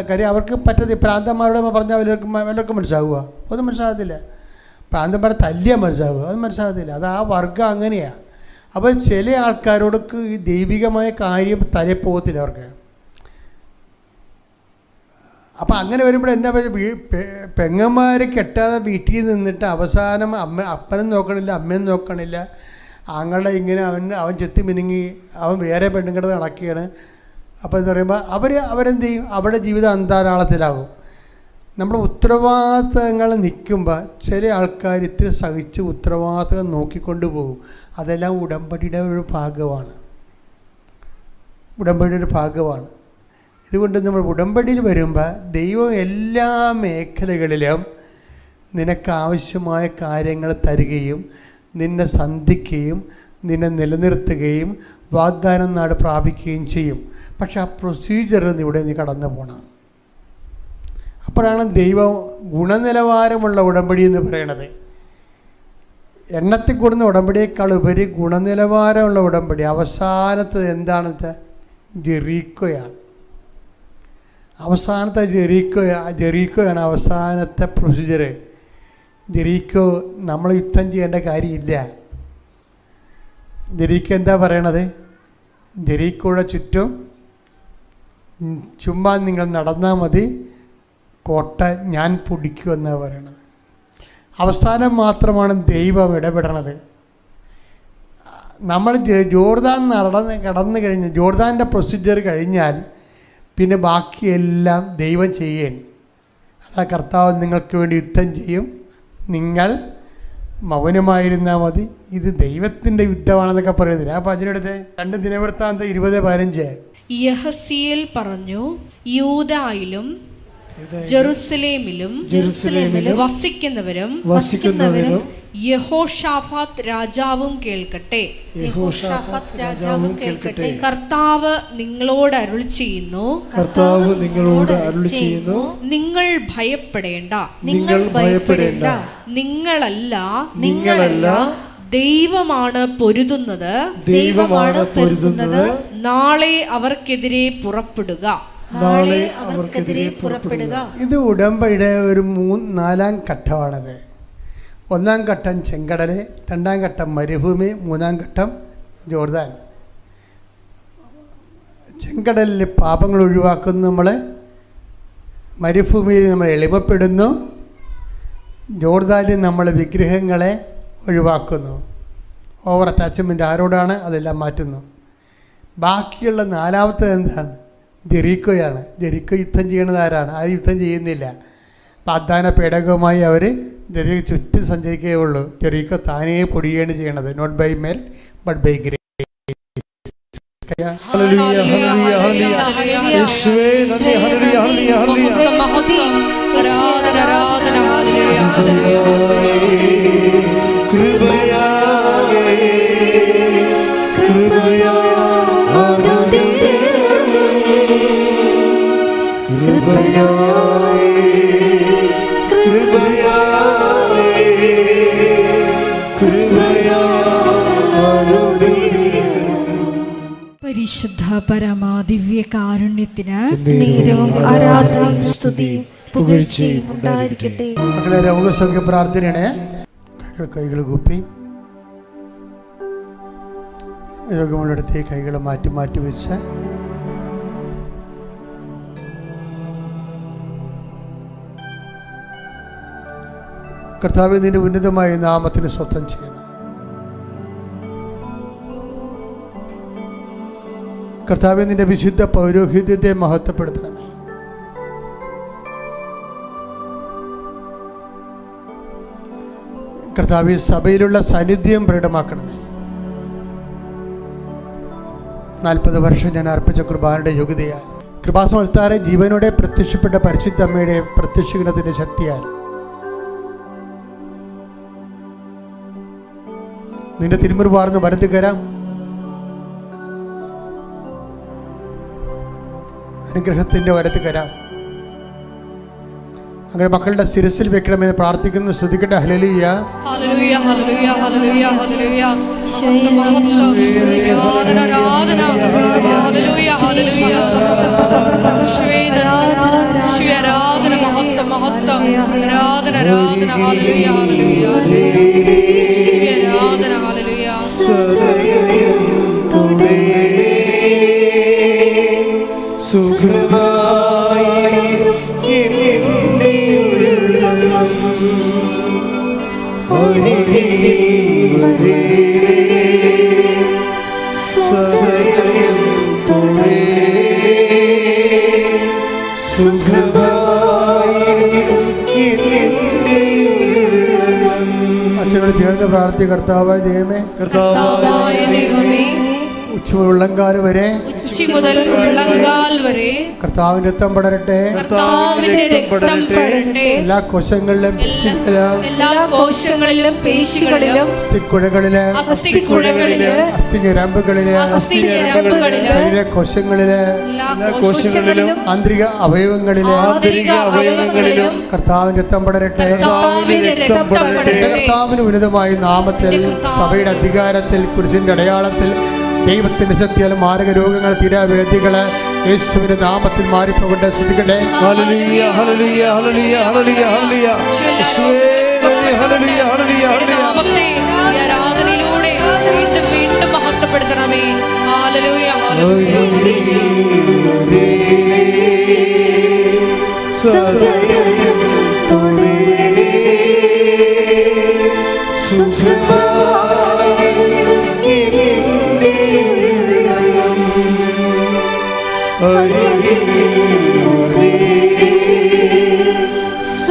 [SPEAKER 1] കാര്യം അവർക്ക് പറ്റത്തി. പ്രാന്തന്മാരോട് പറഞ്ഞാൽ വല്ലവർക്കും മനസ്സിലാവുക? ഒന്നും മനസ്സിലാകത്തില്ല. പ്രാന്തന്മാരെ തല്ലിയാൽ മനസ്സിലാവുക? അത് മനസ്സിലാകത്തില്ല. അത് ആ വർഗ്ഗം അങ്ങനെയാണ്. അപ്പോൾ ചില ആൾക്കാരോടൊക്കെ ഈ ദൈവികമായ കാര്യം തലപ്പോകത്തില്ല അവർക്ക്. അപ്പം അങ്ങനെ വരുമ്പോൾ എന്താ പെങ്ങന്മാർ കെട്ടാതെ വീട്ടിൽ നിന്നിട്ട് അവസാനം അപ്പനും നോക്കണില്ല, അമ്മയും നോക്കണില്ല, ആങ്ങളുടെ ഇങ്ങനെ അവൻ ചെത്തി മിനുങ്ങി അവൻ വേറെ പെണ്ണുങ്ങളുടെ നടക്കുകയാണ്. അപ്പോൾ എന്ന് പറയുമ്പോൾ അവരെന്ത് ചെയ്യും? അവരുടെ ജീവിതം അന്താരാളത്തിലാകും. നമ്മുടെ ഉത്തരവാദിത്തങ്ങൾ നിൽക്കുമ്പോൾ ചില ആൾക്കാർ ഇത്തിരി സഹിച്ച് ഉത്തരവാദിത്തം നോക്കിക്കൊണ്ട് പോകും. അതെല്ലാം ഉടമ്പടിയുടെ ഒരു ഭാഗമാണ്. ഇതുകൊണ്ട് നമ്മൾ ഉടമ്പടിയിൽ വരുമ്പോൾ ദൈവം എല്ലാ മേഖലകളിലും നിനക്കാവശ്യമായ കാര്യങ്ങൾ തരികയും നിന്നെ സന്ധിക്കുകയും നിന്നെ നിലനിർത്തുകയും വാഗ്ദാനം നാട് പ്രാപിക്കുകയും ചെയ്യും. പക്ഷെ ആ പ്രൊസീജിയറിൽ ഇവിടെ നീ കടന്നു പോകണം. അപ്പോഴാണ് ദൈവം ഗുണനിലവാരമുള്ള ഉടമ്പടി എന്ന് പറയണത്. എണ്ണത്തിൽ കൂടുന്ന ഉടമ്പടിയേക്കാൾ ഉപരി ഗുണനിലവാരമുള്ള ഉടമ്പടി. അവസാനത്തെ എന്താണെന്ന് വെച്ചാൽ ജെറീക്കോയാണ്. ജെറീക്കോയാണ് അവസാനത്തെ പ്രൊസീജിയർ. ജെറീക്കോ നമ്മൾ യുദ്ധം ചെയ്യേണ്ട കാര്യമില്ല. ജെറീക്കോ എന്താ പറയണത്? ജെറീക്കോയുടെ ചുറ്റും ചുമ്മാ നിങ്ങൾ നടന്നാൽ മതി, കോട്ട ഞാൻ പിടിക്കുമെന്നാണ് പറയണത്. അവസാനം മാത്രമാണ് ദൈവം ഇടപെടണത്. നമ്മൾ ജോർദാൻ കടന്നു കഴിഞ്ഞ് ജോർദാൻ്റെ പ്രൊസീജിയർ കഴിഞ്ഞാൽ പിന്നെ ബാക്കിയെല്ലാം ദൈവം ചെയ്യേൻ. ആ കർത്താവ് നിങ്ങൾക്ക് വേണ്ടി യുദ്ധം ചെയ്യും, നിങ്ങൾ മൗനമായിരുന്നാൽ മതി. ഇത് ദൈവത്തിൻ്റെ യുദ്ധമാണെന്നൊക്കെ പറയുന്നില്ല. അപ്പോൾ അതിനടുത്ത് 2 ദിനവൃത്താന്തം 20:15
[SPEAKER 2] യഹസിയേൽ പറഞ്ഞു, യൂദായിലും ജെറുസലേമിലും വസിക്കുന്നവരും യഹോഷാഫാത്ത് രാജാവും കേൾക്കട്ടെ. കർത്താവ് നിങ്ങളോട് അരുളി ചെയ്യുന്നു, നിങ്ങൾ ഭയപ്പെടേണ്ട. നിങ്ങളല്ല ദൈവമാണ് പൊരുതുന്നത്. നാളെ അവർക്കെതിരെ പുറപ്പെടുക.
[SPEAKER 1] ഇത് ഉടമ്പടിയുടെ ഒരു 4-ാം ഘട്ടമാണത്. 1-ാം ഘട്ടം ചെങ്കടൽ, 2-ാം ഘട്ടം മരുഭൂമി, 3-ാം ഘട്ടം ജോർദാൻ. ചെങ്കടലിൽ പാപങ്ങൾ ഒഴിവാക്കുന്നു നമ്മൾ, മരുഭൂമിയിൽ നമ്മൾ എളിമപ്പെടുന്നു, ജോർദാനിൽ നമ്മൾ വിഗ്രഹങ്ങളെ ഒഴിവാക്കുന്നു. ഓവർ അറ്റാച്ച്മെൻറ്റ് ആരോടാണ്? അതെല്ലാം മാറ്റുന്നു. ബാക്കിയുള്ള 4-ാമത്തേത് എന്താണ്? ജെറീക്കോയാണ്. ജെറീക്കോ യുദ്ധം ചെയ്യണത് ആരാണ്? ആരും യുദ്ധം ചെയ്യുന്നില്ല. വാഗ്ദാന പേടകവുമായി അവർ ജെറീക്കോ ചുറ്റും സഞ്ചരിക്കുകയുള്ളൂ. ജെറീക്കോ താനേ പൊടിയാണ് ചെയ്യണത്. Not by merit but by grace.
[SPEAKER 4] പരിശുദ്ധ പരമാ ദിവ്യ കാരുണ്യത്തിന്
[SPEAKER 3] ആരാധനയും സ്തുതിയും പുകഴ്ചയും ഉണ്ടായിരിക്കട്ടെ.
[SPEAKER 1] മക്കളെ, രോഗസൗഖ്യ പ്രാർത്ഥനയാണ്. കൈകൾ കൂപ്പി രോഗമുള്ളിടത്ത് കൈകൾ മാറ്റി മാറ്റി വെച്ച് കർത്താവേ, നിന്റെ ഉന്നതമായ നാമത്തിന് സ്വസ്ഥം ചെയ്യുന്നു. കർത്താവേ, നിന്റെ വിശുദ്ധ പൗരോഹിത്യത്തെ മഹത്വപ്പെടുത്തണമേ. കർത്താവേ, സഭയിലുള്ള സാന്നിധ്യം പ്രകടമാക്കണമേ. 40 വർഷം ഞാൻ അർപ്പിച്ച കുർബാനയുടെ യോഗ്യതയാൽ, കൃപാസമർത്താരെ ജീവനോടെ പ്രത്യക്ഷപ്പെട്ട പരിശുദ്ധ അമ്മയുടെ പ്രത്യക്ഷീകരണത്തിന്റെ ശക്തിയാൽ നിന്റെ തിരുമുറിവാർന്ന് വലതുകരം അനുഗ്രഹത്തിന്റെ വലതുകരം അങ്ങനെ മക്കളുടെ ശിരസിൽ വെക്കണമെന്ന് പ്രാർത്ഥിക്കുന്നു. ശ്രദ്ധിക്കട്ടെ. ഹല്ലേലൂയ,
[SPEAKER 2] ഹല്ലേലൂയ, ഹല്ലേലൂയ, ഹല്ലേലൂയ, ഹല്ലേലൂയ. ഹല്ലേലൂയ, ഹല്ലേലൂയ. ആരാധന, മഹത്വം, മഹത്വം. ആരാധന, ആരാധന. ഹല്ലേലൂയ, ഹല്ലേലൂയ. ആരാധന, ഹല്ലേലൂയ.
[SPEAKER 1] അച്ഛനോട് ചേർന്ന് പ്രാർത്ഥി. കർത്താവായ ദൈവമേ, ഉച്ച ഉള്ളങ്കാൽ വരെ കർത്താവിന്റെ രക്തം പടരട്ടെ. എല്ലാ കോശങ്ങളിലും പേശികളിലും അസ്ഥിക്കുഴകളില് അസ്ഥിഞരമ്പുകളില് ശരീരകോശങ്ങളിലും ആന്തരിക അവയവങ്ങളിലും കർത്താവിന്റെ രക്തം പടരട്ടെ. കർത്താവിന് ഉന്നതമായ നാമത്തിൽ, സഭയുടെ അധികാരത്തിൽ, കുരിശിന്റെ അടയാളത്തിൽ, ദൈവത്തിന്റെ ശക്തിയാൽ മാരക രോഗങ്ങൾ, തീരാവേദികള് യേശുവിന്റെ നാമത്തിൽ മാറിപ്പോകട്ടെ. ശ്രദ്ധിക്കട്ടെ.
[SPEAKER 3] ഹല്ലേലൂയ, ഹല്ലേലൂയ, ഹല്ലേലൂയ, ഹല്ലേലൂയ, ഹല്ലേലൂയ. യേശുവേ, ഹല്ലേലൂയ, ഹല്ലേലൂയ, ഹല്ലേലൂയ.
[SPEAKER 2] ആരാധനയിലൂടെ വീണ്ടും വീണ്ടും മഹത്വപ്പെടുത്തണമേ. Hallelujah, hallelujah.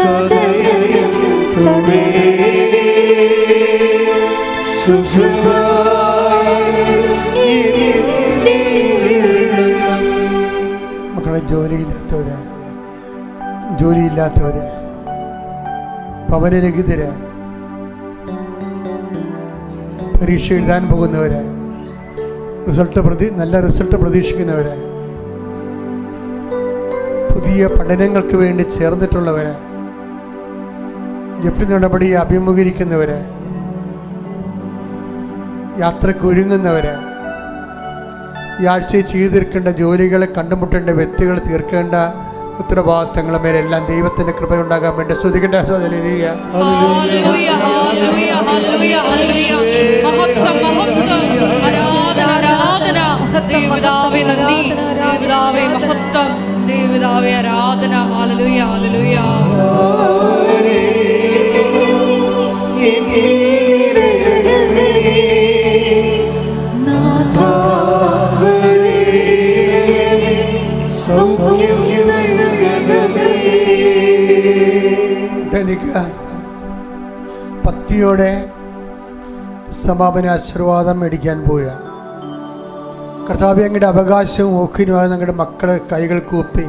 [SPEAKER 3] സദയം തുടരണേ. സുഖമായി എന്നെ ഉള്ളം.
[SPEAKER 1] മക്കളെ, ജോലിയില്ലാത്തവര്, ഭവനരഹിതര്, പരീക്ഷ എഴുതാൻ പോകുന്നവര്, നല്ല റിസൾട്ട് പ്രതീക്ഷിക്കുന്നവര്, പുതിയ പഠനങ്ങൾക്ക് വേണ്ടി ചേർന്നിട്ടുള്ളവര്, ജപ്തി നടപടി അഭിമുഖീകരിക്കുന്നവര്, യാത്രയ്ക്ക് ഒരുങ്ങുന്നവര്, ഈ ആഴ്ചയിൽ ചെയ്തു തീർക്കേണ്ട ജോലികളെ കണ്ടുമുട്ടേണ്ട വ്യക്തികൾ തീർക്കേണ്ട ഉത്തരവാദിത്തങ്ങളുടെ മേലെല്ലാം ദൈവത്തിന്റെ കൃപയുണ്ടാകാൻ വേണ്ടി സ്തുതിക്കട്ടെ.
[SPEAKER 2] ഹല്ലേലൂയ, ഹല്ലേലൂയ, ഹല്ലേലൂയ, ഹല്ലേലൂയ. മഹത്വം, മഹത്വം, ആരാധന, ആരാധന. ദൈവപിതാവേ നന്ദി, ദൈവപിതാവേ മഹത്വം, ദൈവപിതാവേ ആരാധന. ഹല്ലേലൂയ, ഹല്ലേലൂയ.
[SPEAKER 1] ഭക്തിയോടെ സമാപന ആശീർവാദം മേടിക്കാൻ പോവുകയാണ്. കർത്താവേ, അങ്ങയുടെ അവകാശവും ഓഹരിയുമായി ഞങ്ങളുടെ മക്കളെ കൈകൾ കൂപ്പി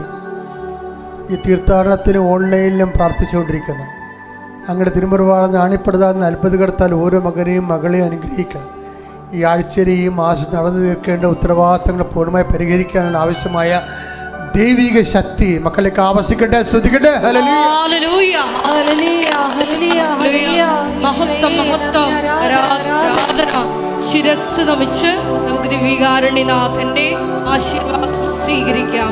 [SPEAKER 1] ഈ തീർത്ഥാടനത്തിന് ഓൺലൈനിലും പ്രാർത്ഥിച്ചുകൊണ്ടിരിക്കുന്നു. അങ്ങയുടെ തിരുമുറിവാളെന്ന് ആണിപ്പെടുത്താൻ അത്ഭുതകർത്താൽ ഓരോ മകനെയും മകളെയും അനുഗ്രഹിക്കണം. ഈ ആഴ്ചയിൽ ഈ മാസം നടന്നു തീർക്കേണ്ട ഉത്തരവാദിത്തങ്ങൾ പൂർണ്ണമായി പരിഹരിക്കാനുള്ള ആവശ്യമായ ദൈവിക ശക്തി മക്കളിലേക്ക് ആവസിക്കട്ടെ. ശ്രദ്ധിക്കട്ടെ.
[SPEAKER 2] ഹല്ലേലൂയ, ഹല്ലേലൂയ, ഹല്ലേലൂയ. മഹത്വം, മഹത്വം, ആരാധന. ശിരസ്സ് നമിച്ച് നമുക്ക് ദിവ്യകാരുണ്യനാഥന്റെ ആശീർവാദം സ്വീകരിക്കാം.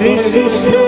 [SPEAKER 3] പരിശുദ്ധ